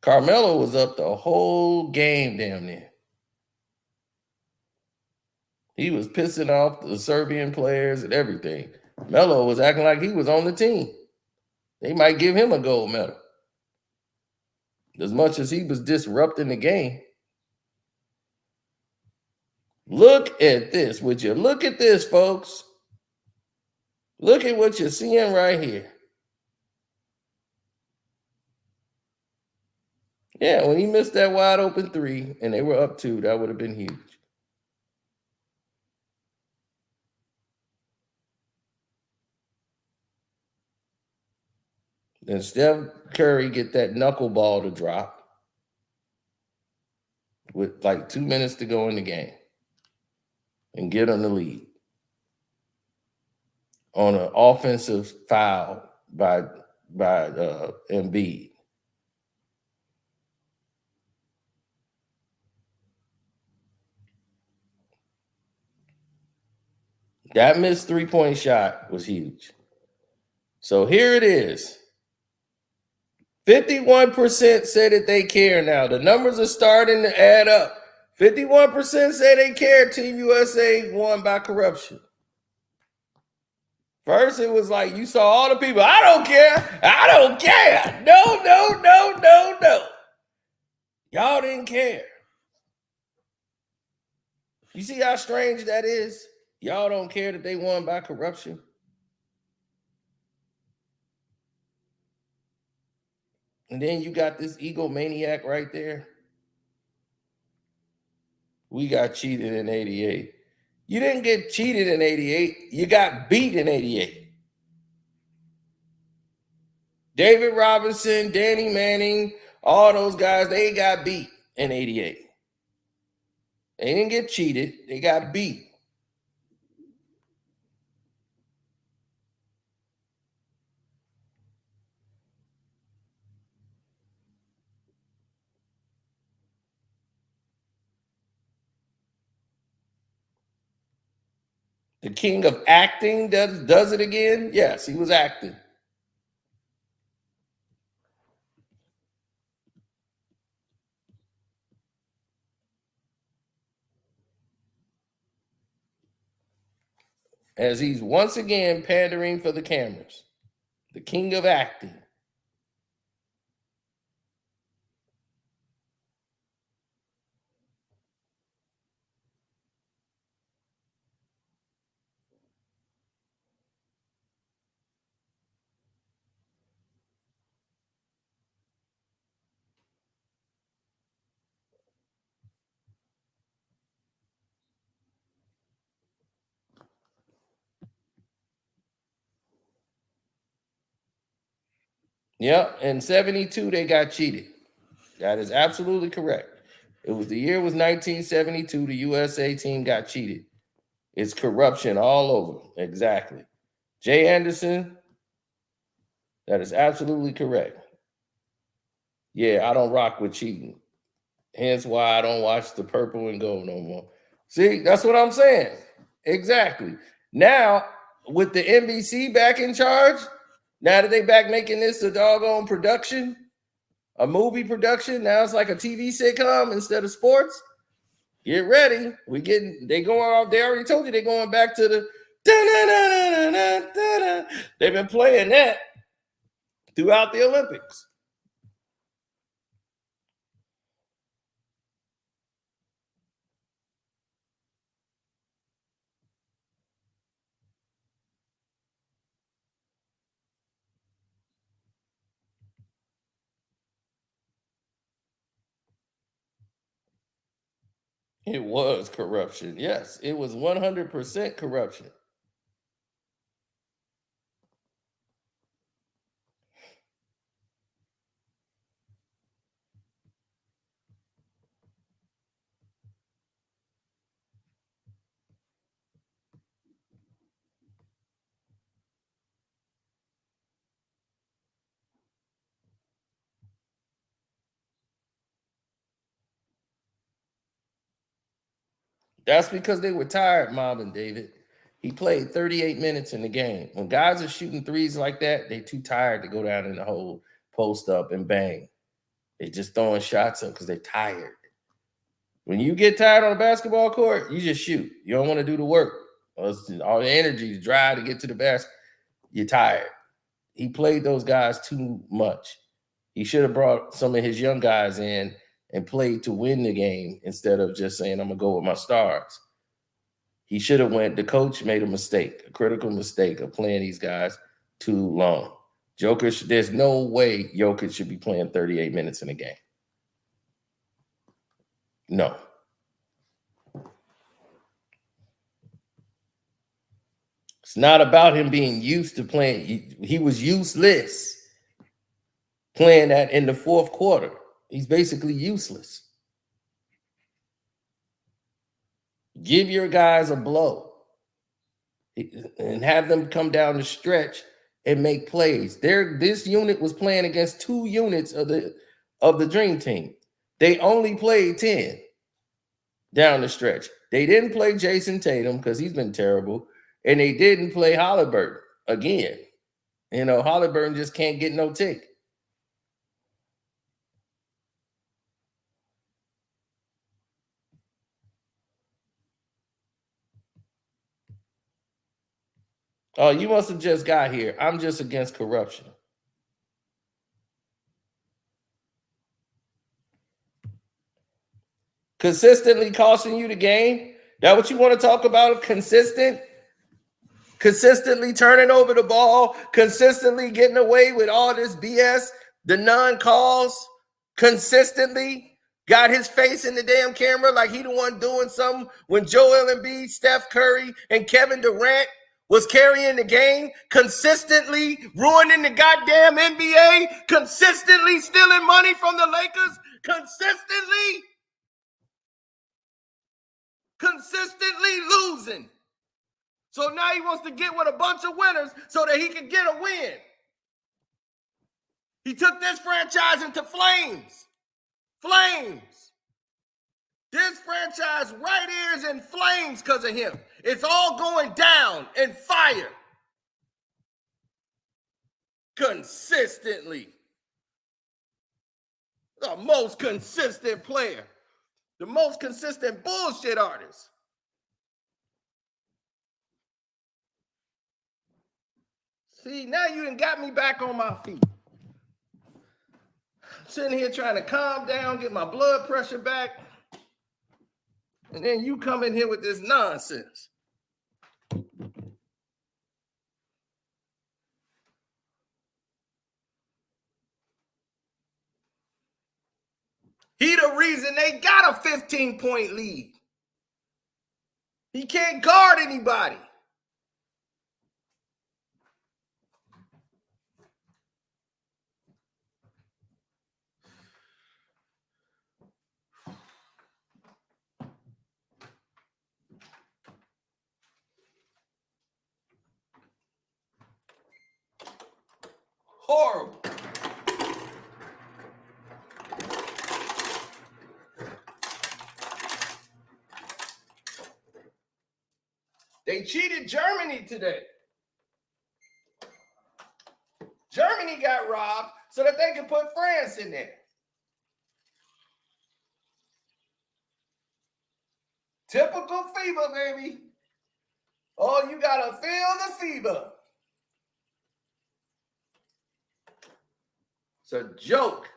Carmelo was up the whole game damn near. He was pissing off the Serbian players and everything. Melo was acting like he was on the team. They might give him a gold medal. As much as he was disrupting the game. Look at this. Would you look at this, folks? Look at what you're seeing right here. Yeah, when he missed that wide open 3 and they were up 2, that would have been huge. Then Steph Curry get that knuckleball to drop with like 2 minutes to go in the game and get on the lead on an offensive foul by Embiid. That missed 3-point shot was huge. So here it is. 51% say that they care now. The numbers are starting to add up. 51% say they care Team USA won by corruption. First, it was like you saw all the people, I don't care. I don't care. No, no, no, no, no. Y'all didn't care. You see how strange that is? Y'all don't care that they won by corruption. And then you got this egomaniac right there. We got cheated in 88. You didn't get cheated in 88. You got beat in 88. David Robinson, Danny Manning, all those guys, they got beat in 88. They didn't get cheated. They got beat. The king of acting does it again? Yes, he was acting. As he's once again pandering for the cameras. The king of acting. Yep, in 72 they got cheated. That is absolutely correct. It was the year was 1972. The USA team got cheated. It's corruption all over. Exactly. Jay Anderson, that is absolutely correct. Yeah, I don't rock with cheating. Hence why I don't watch the purple and gold no more. See, that's what I'm saying. Exactly. Now, with the NBC back in charge, now that they back making this a doggone production, a movie production, now it's like a TV sitcom instead of sports. Get ready. They going off. They already told you they're going back to the they've been playing that throughout the Olympics. It was corruption. Yes, it was 100% corruption. That's because they were tired, Mom and David. He played 38 minutes in the game. When guys are shooting threes like that, they too tired to go down in the hole, post up, and bang. They just throwing shots up because they're tired. When you get tired on a basketball court, you just shoot. You don't want to do the work. All the energy is dry to get to the basket. You're tired. He played those guys too much. He should have brought some of his young guys in and played to win the game instead of just saying, I'm going to go with my stars. He should have went. The coach made a mistake, a critical mistake of playing these guys too long. There's no way Jokic should be playing 38 minutes in a game. No. It's not about him being used to playing. He was useless playing that in the fourth quarter. He's basically useless. Give your guys a blow and have them come down the stretch and make plays. This unit was playing against two units of the Dream Team. They only played 10 down the stretch. They didn't play Jason Tatum because he's been terrible, and they didn't play Halliburton again. You know, Halliburton just can't get no tick. Oh, you must have just got here. I'm just against corruption. Consistently costing you the game. That what you want to talk about? Consistent? Consistently turning over the ball, consistently getting away with all this BS, the non-calls, consistently got his face in the damn camera like he the one doing something when Joel Embiid, Steph Curry, and Kevin Durant was carrying the game, consistently ruining the goddamn NBA, consistently stealing money from the Lakers, consistently losing. So now he wants to get with a bunch of winners so that he can get a win. He took this franchise into flames. Flames. This franchise right here is in flames because of him. It's all going down in fire. Consistently. The most consistent player. The most consistent bullshit artist. See, now you done got me back on my feet. I'm sitting here trying to calm down, get my blood pressure back. And then you come in here with this nonsense. He the reason they got a 15-point lead. He can't guard anybody. Horrible. They cheated Germany today. Germany got robbed so that they could put France in there. Typical fever, baby. Oh, you gotta feel the fever. It's a joke.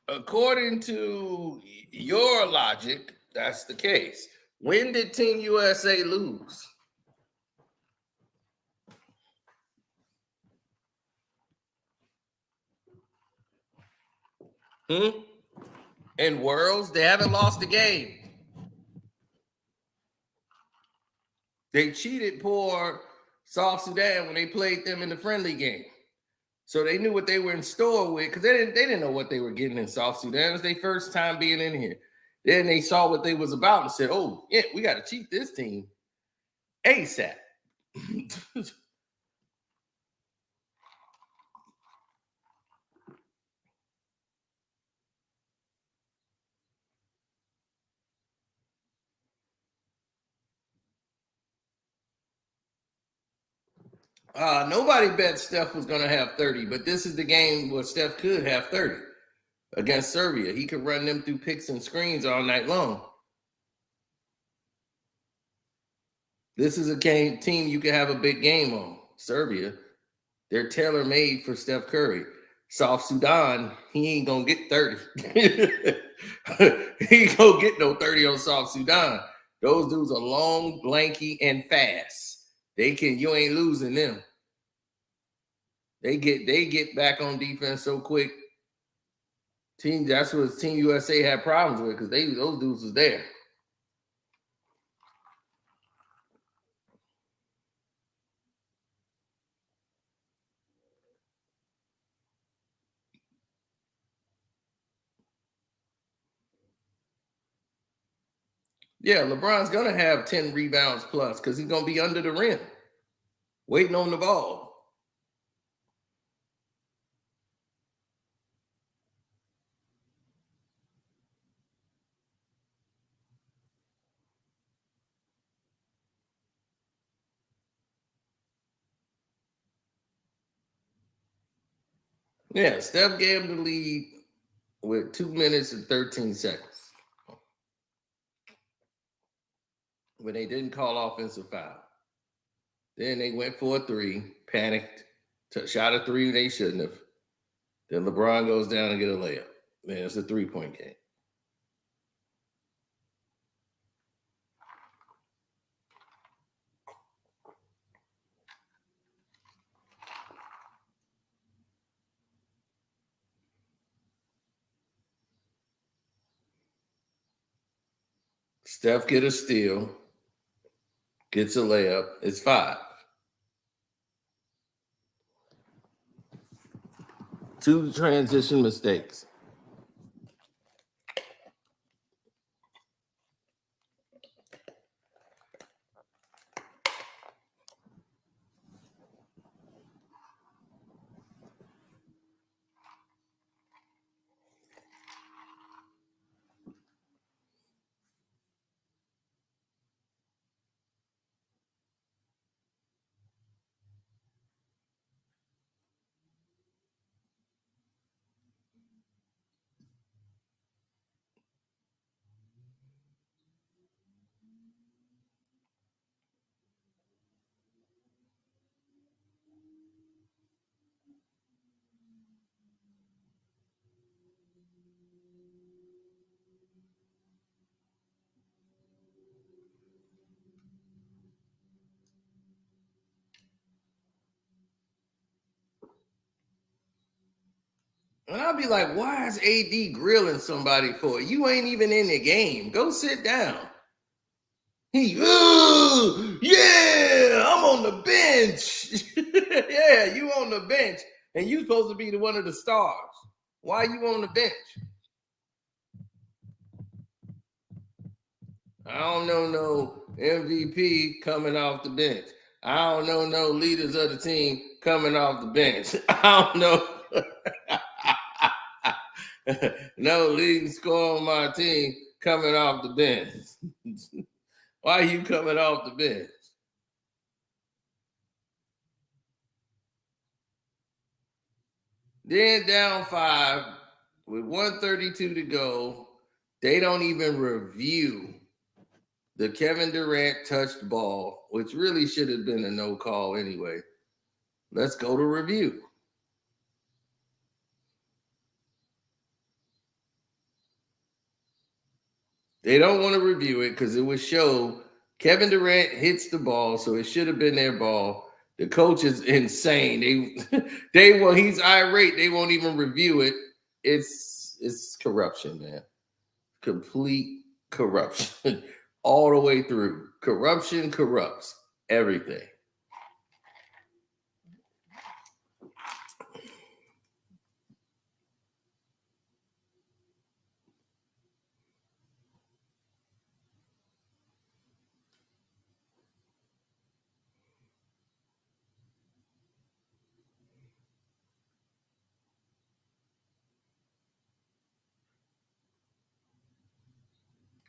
According to your logic, that's the case. When did Team USA lose? In Worlds, they haven't lost a game. They cheated poor South Sudan when they played them in the friendly game. So they knew what they were in store with because they didn't know what they were getting in South Sudan. It was their first time being in here. Then they saw what they was about and said, oh, yeah, we got to cheat this team ASAP. Nobody bet Steph was going to have 30, but this is the game where Steph could have 30 against Serbia. He could run them through picks and screens all night long. This is a team you can have a big game on. Serbia, they're tailor-made for Steph Curry. South Sudan, he ain't going to get 30. He ain't going to get no 30 on South Sudan. Those dudes are long, lanky, and fast. You ain't losing them. They get back on defense so quick. That's what Team USA had problems with because those dudes was there. Yeah, LeBron's going to have 10 rebounds plus because he's going to be under the rim, waiting on the ball. Yeah, Steph gave him the lead with 2 minutes and 13 seconds when they didn't call offensive foul. Then they went for a three, panicked, shot a three they shouldn't have. Then LeBron goes down and get a layup. Man, it's a 3-point game. Steph get a steal, gets a layup. It's 5. 2 transition mistakes. And I'll be like, why is AD grilling somebody for it? You ain't even in the game. Go sit down. He, oh, yeah, I'm on the bench. Yeah, you on the bench. And you supposed to be the one of the stars. Why you on the bench? I don't know no MVP coming off the bench. I don't know no leaders of the team coming off the bench. I don't know no leading scorer on my team coming off the bench. Why are you coming off the bench? Then down 5 with 1:32 to go. They don't even review the Kevin Durant touched ball, which really should have been a no call anyway. Let's go to review. They don't want to review it because it would show Kevin Durant hits the ball, so it should have been their ball. The coach is insane. He's irate. They won't even review it. It's corruption, man. Complete corruption all the way through. Corruption corrupts everything.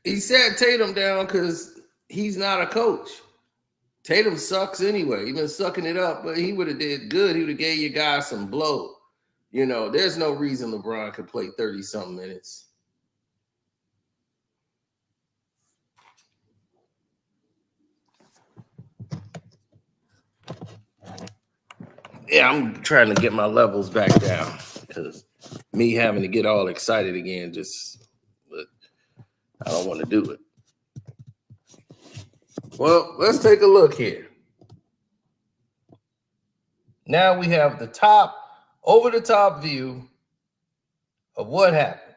He sat Tatum down because he's not a coach. Tatum sucks anyway. He's been sucking it up, but he would have did good. He would have gave you guys some blow. You know, there's no reason LeBron could play 30-something minutes. Yeah, I'm trying to get my levels back down because me having to get all excited again but I don't want to do it. Well, let's take a look here. Now we have the over-the-top view of what happened.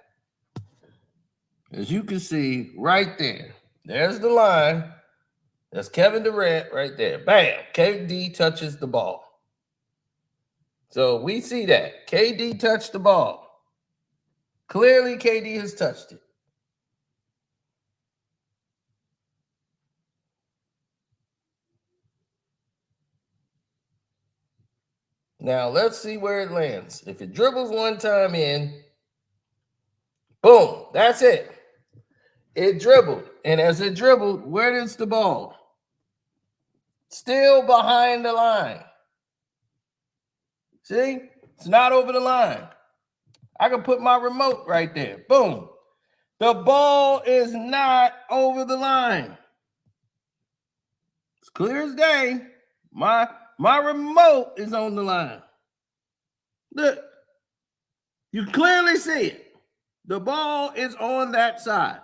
As you can see right there, there's the line. That's Kevin Durant right there. Bam! KD touches the ball. So we see that. KD touched the ball. Clearly, KD has touched it. Now, let's see where it lands. If it dribbles one time in, boom, that's it. It dribbled. And as it dribbled, where is the ball? Still behind the line. See? It's not over the line. I can put my remote right there. Boom. The ball is not over the line. It's clear as day. My remote is on the line. Look, you clearly see it. The ball is on that side.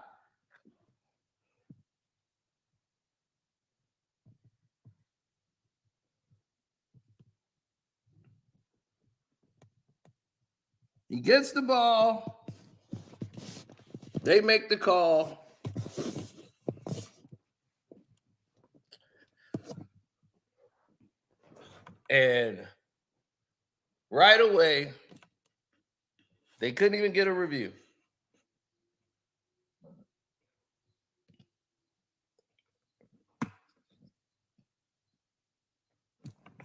He gets the ball. They make the call. And right away, they couldn't even get a review.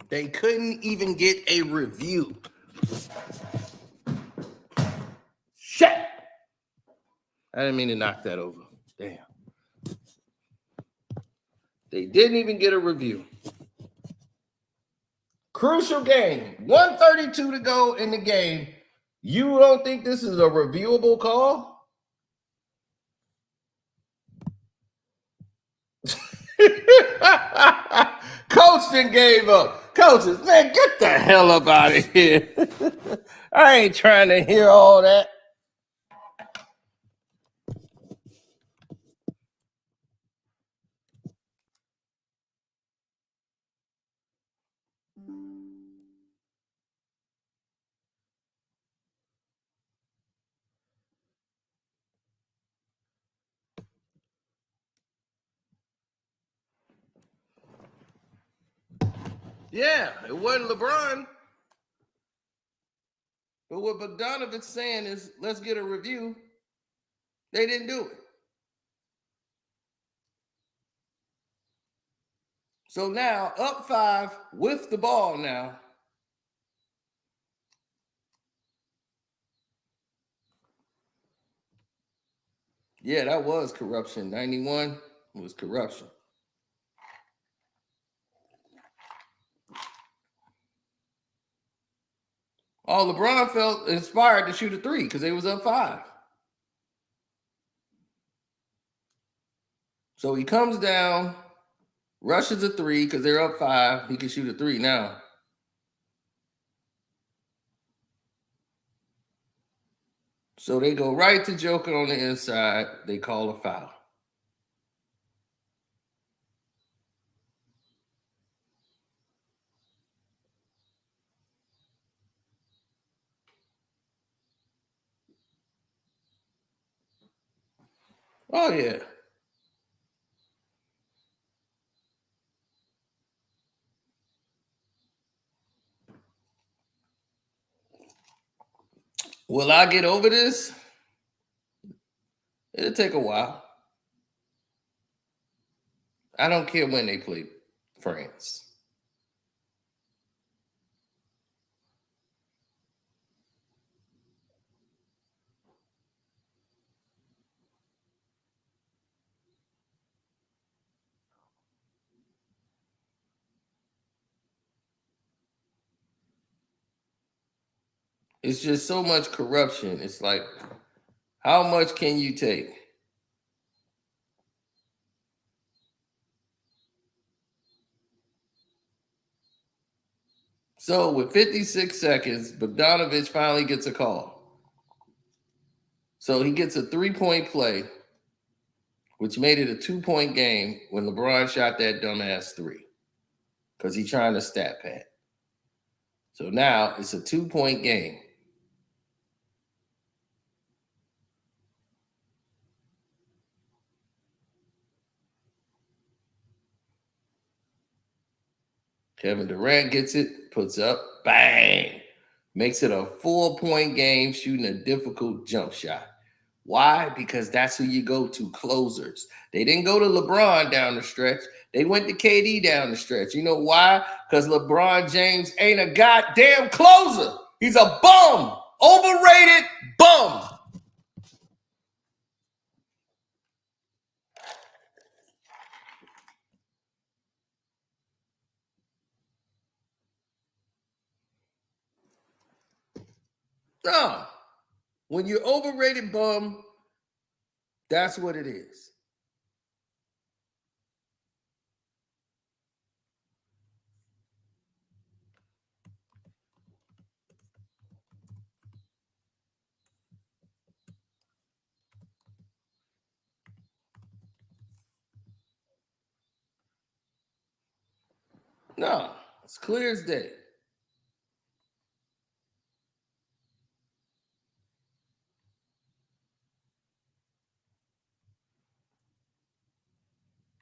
They couldn't even get a review. Shit! I didn't mean to knock that over. Damn. They didn't even get a review. Crucial game. 1:32 to go in the game. You don't think this is a reviewable call? Coach then gave up. Coaches, man, get the hell up out of here. I ain't trying to hear all that. Yeah, it wasn't LeBron. But what Bogdanovich's saying is, let's get a review. They didn't do it. So now, up 5 with the ball now. Yeah, that was corruption. 91 was corruption. Oh, LeBron felt inspired to shoot a 3 because they was up 5. So he comes down, rushes a 3 because they're up 5. He can shoot a 3 now. So they go right to Joker on the inside. They call a foul. Oh, yeah. Will I get over this? It'll take a while. I don't care when they play France. It's just so much corruption. It's like, how much can you take? So with 56 seconds, Bogdanovich finally gets a call. So he gets a 3-point play, which made it a 2-point game when LeBron shot that dumbass 3 because he's trying to stat pad. So now it's a 2-point game. Kevin Durant gets it, puts up, bang. Makes it a 4-point game shooting a difficult jump shot. Why? Because that's who you go to, closers. They didn't go to LeBron down the stretch. They went to KD down the stretch. You know why? Because LeBron James ain't a goddamn closer. He's a bum. Overrated bum. No. When you're overrated bum, that's what it is. No, it's clear as day.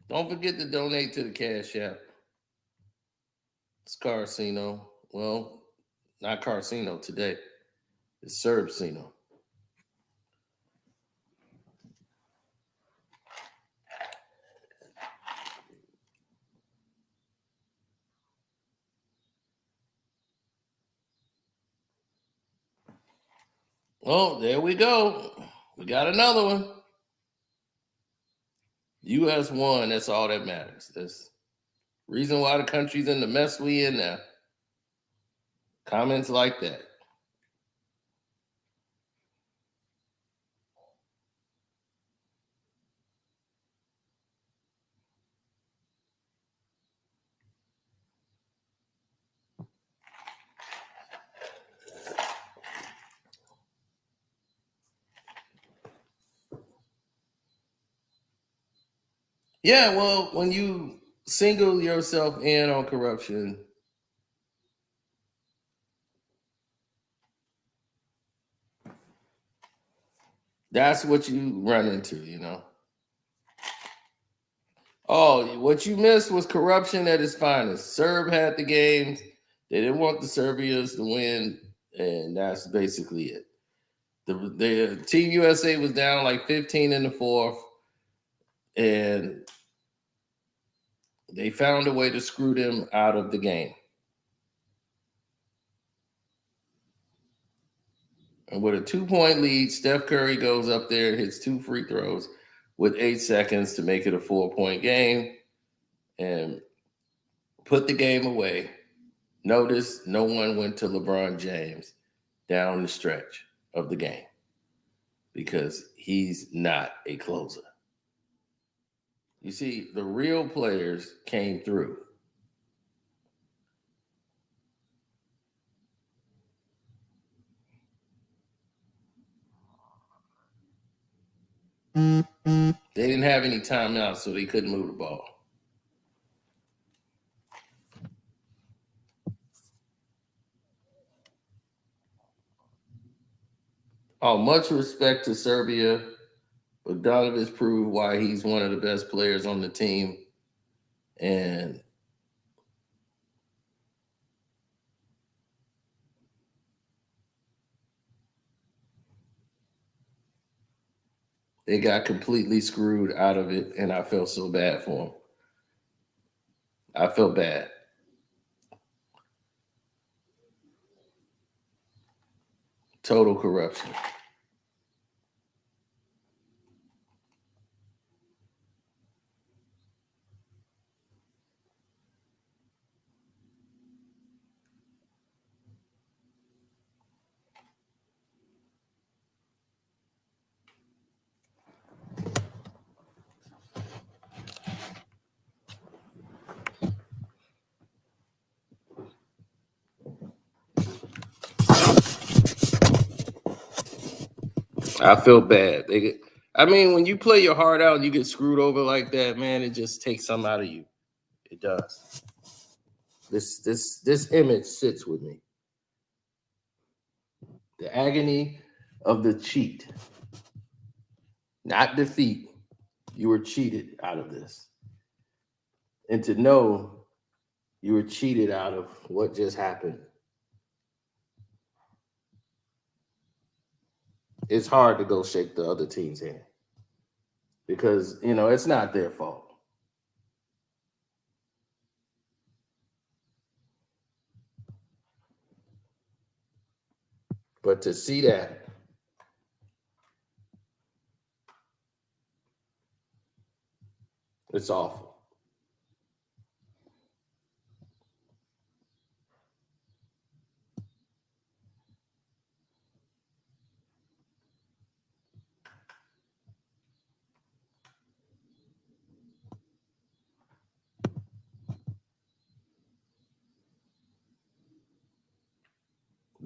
Don't forget to donate to the Cash App. It's Karceno. Well, not Karceno today. It's Serbceno. Oh, there we go. We got another one. U.S. won. That's all that matters. That's reason why the country's in the mess we in now. Comments like that. Yeah, well, when you single yourself in on corruption, that's what you run into, you know. Oh, what you missed was corruption at its finest. Serb had the games. They didn't want the Serbians to win, and that's basically it. The Team USA was down like 15 in the fourth, and they found a way to screw them out of the game. And with a 2-point lead, Steph Curry goes up there and hits 2 free throws with 8 seconds to make it a 4-point game and put the game away. Notice no one went to LeBron James down the stretch of the game because he's not a closer. You see, the real players came through. They didn't have any timeouts, so they couldn't move the ball. Oh, much respect to Serbia. Bogdanovic proved why he's one of the best players on the team. And they got completely screwed out of it, and I felt so bad for him. I felt bad. Total corruption. I feel bad. When you play your heart out and you get screwed over like that, man, it just takes something out of you. It does. This image sits with me. The agony of the cheat, not defeat. You were cheated out of this. And to know you were cheated out of what just happened, it's hard to go shake the other team's hand because, it's not their fault. But to see that, it's awful.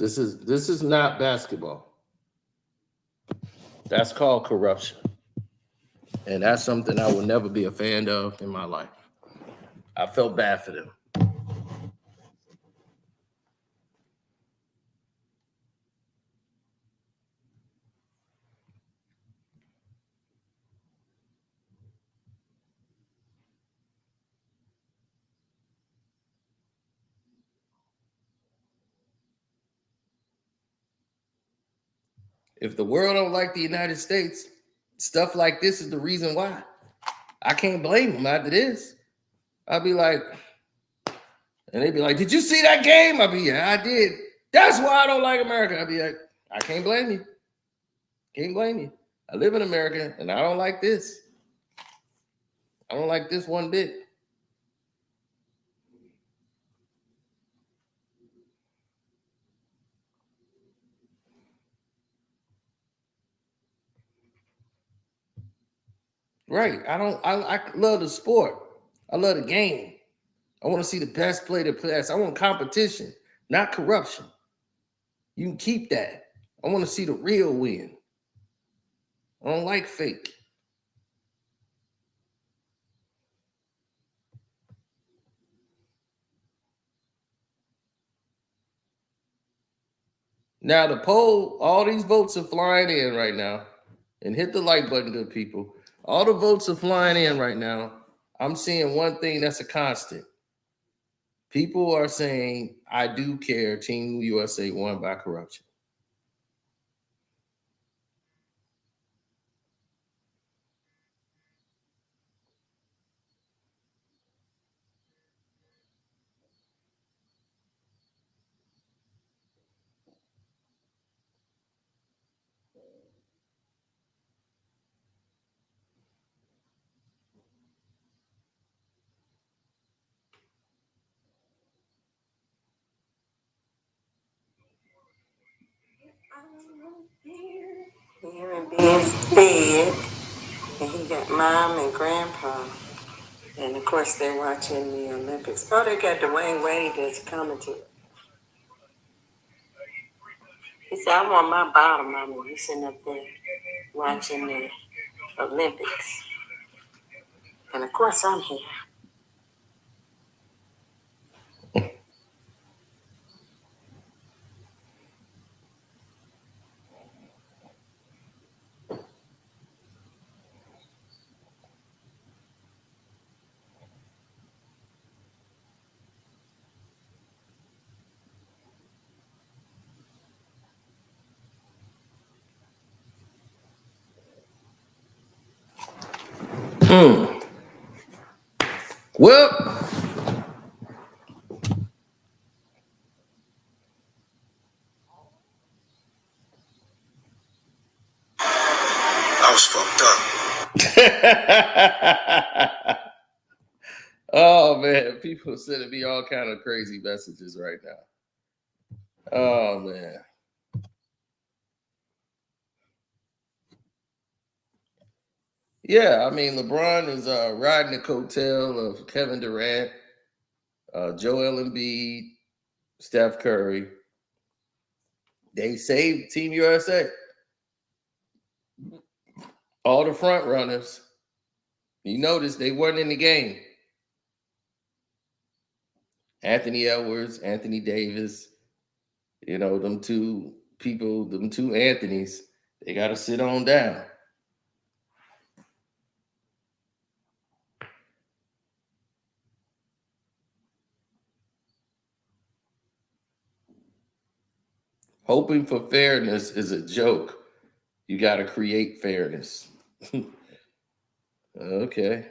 This is not basketball. That's called corruption. And that's something I will never be a fan of in my life. I felt bad for them. If the world don't like the United States, stuff like this is the reason why. I can't blame them after this. I'll be like, and they'd be like, did you see that game? I'll be, yeah, I did. That's why I don't like America. I'll be like, I can't blame you. Can't blame you. I live in America and I don't like this. I don't like this one bit. Right. I love the sport. I love the game. I want to see the best play the best. I want competition, not corruption. You can keep that. I want to see the real win. I don't like fake. Now the poll, all these votes are flying in right now. And hit the like button, good people. All the votes are flying in right now. I'm seeing one thing that's a constant. People are saying, I do care Team USA won by corruption. Here and being fed, and he got mom and grandpa, and of course they're watching the Olympics. Oh, they got Dwayne Wade that's coming to it. He said, "I want my bottom, mama." He's sitting up there watching the Olympics, and of course I'm here. Well, I was fucked up. Oh man, people sending me all kind of crazy messages right now. Oh man. Yeah, I mean LeBron is riding the coattail of Kevin Durant, Joel Embiid, Steph Curry. They saved Team USA. All the front runners. You notice they weren't in the game. Anthony Edwards, Anthony Davis, them two people, them two Anthonys, they got to sit on down. Hoping for fairness is a joke. You got to create fairness. Okay.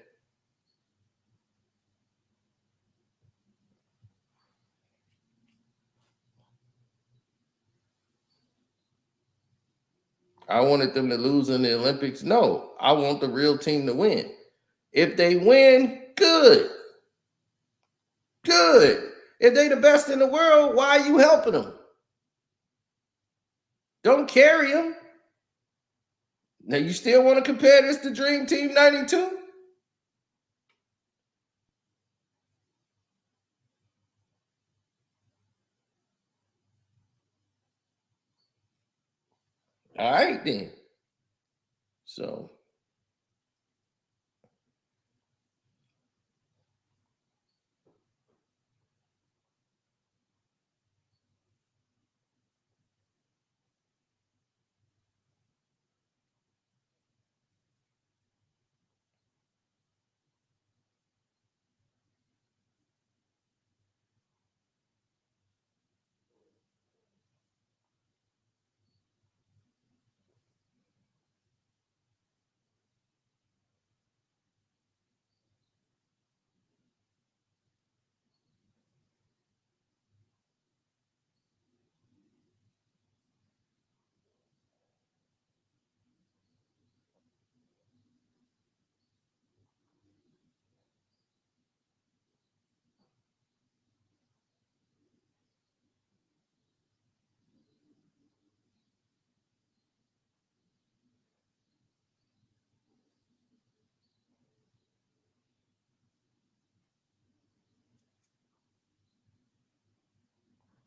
I wanted them to lose in the Olympics. No, I want the real team to win. If they win, good. Good. If they the best in the world, why are you helping them? Don't carry them. Now, you still want to compare this to Dream Team 92? All right, then. So.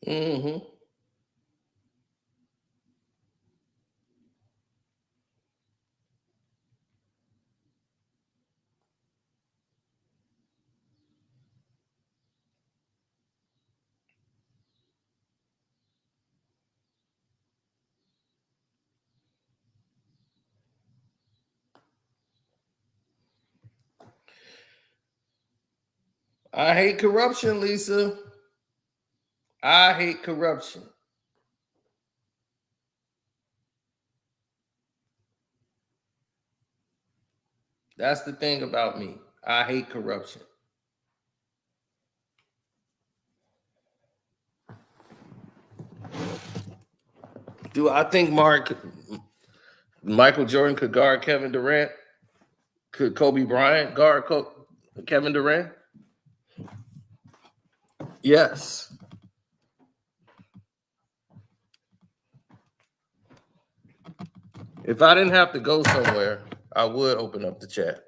Mm-hmm. I hate corruption, Lisa. I hate corruption. That's the thing about me. I hate corruption. Do I think Michael Jordan could guard Kevin Durant? Could Kobe Bryant guard Kevin Durant? Yes. If I didn't have to go somewhere, I would open up the chat.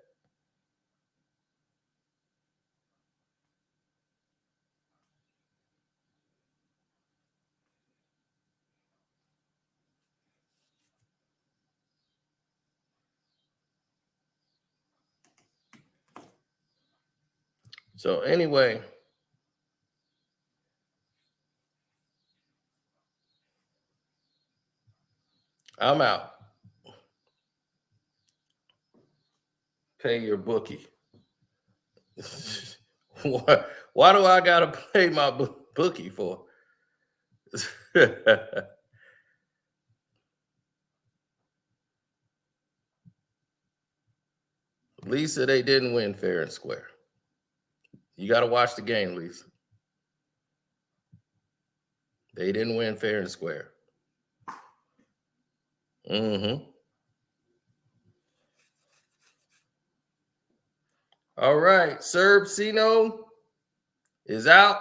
So anyway, I'm out. Pay your bookie. Why do I gotta pay my bookie for? Lisa, they didn't win fair and square. You got to watch the game, Lisa. They didn't win fair and square. Mm-hmm. All right. Serbceno is out.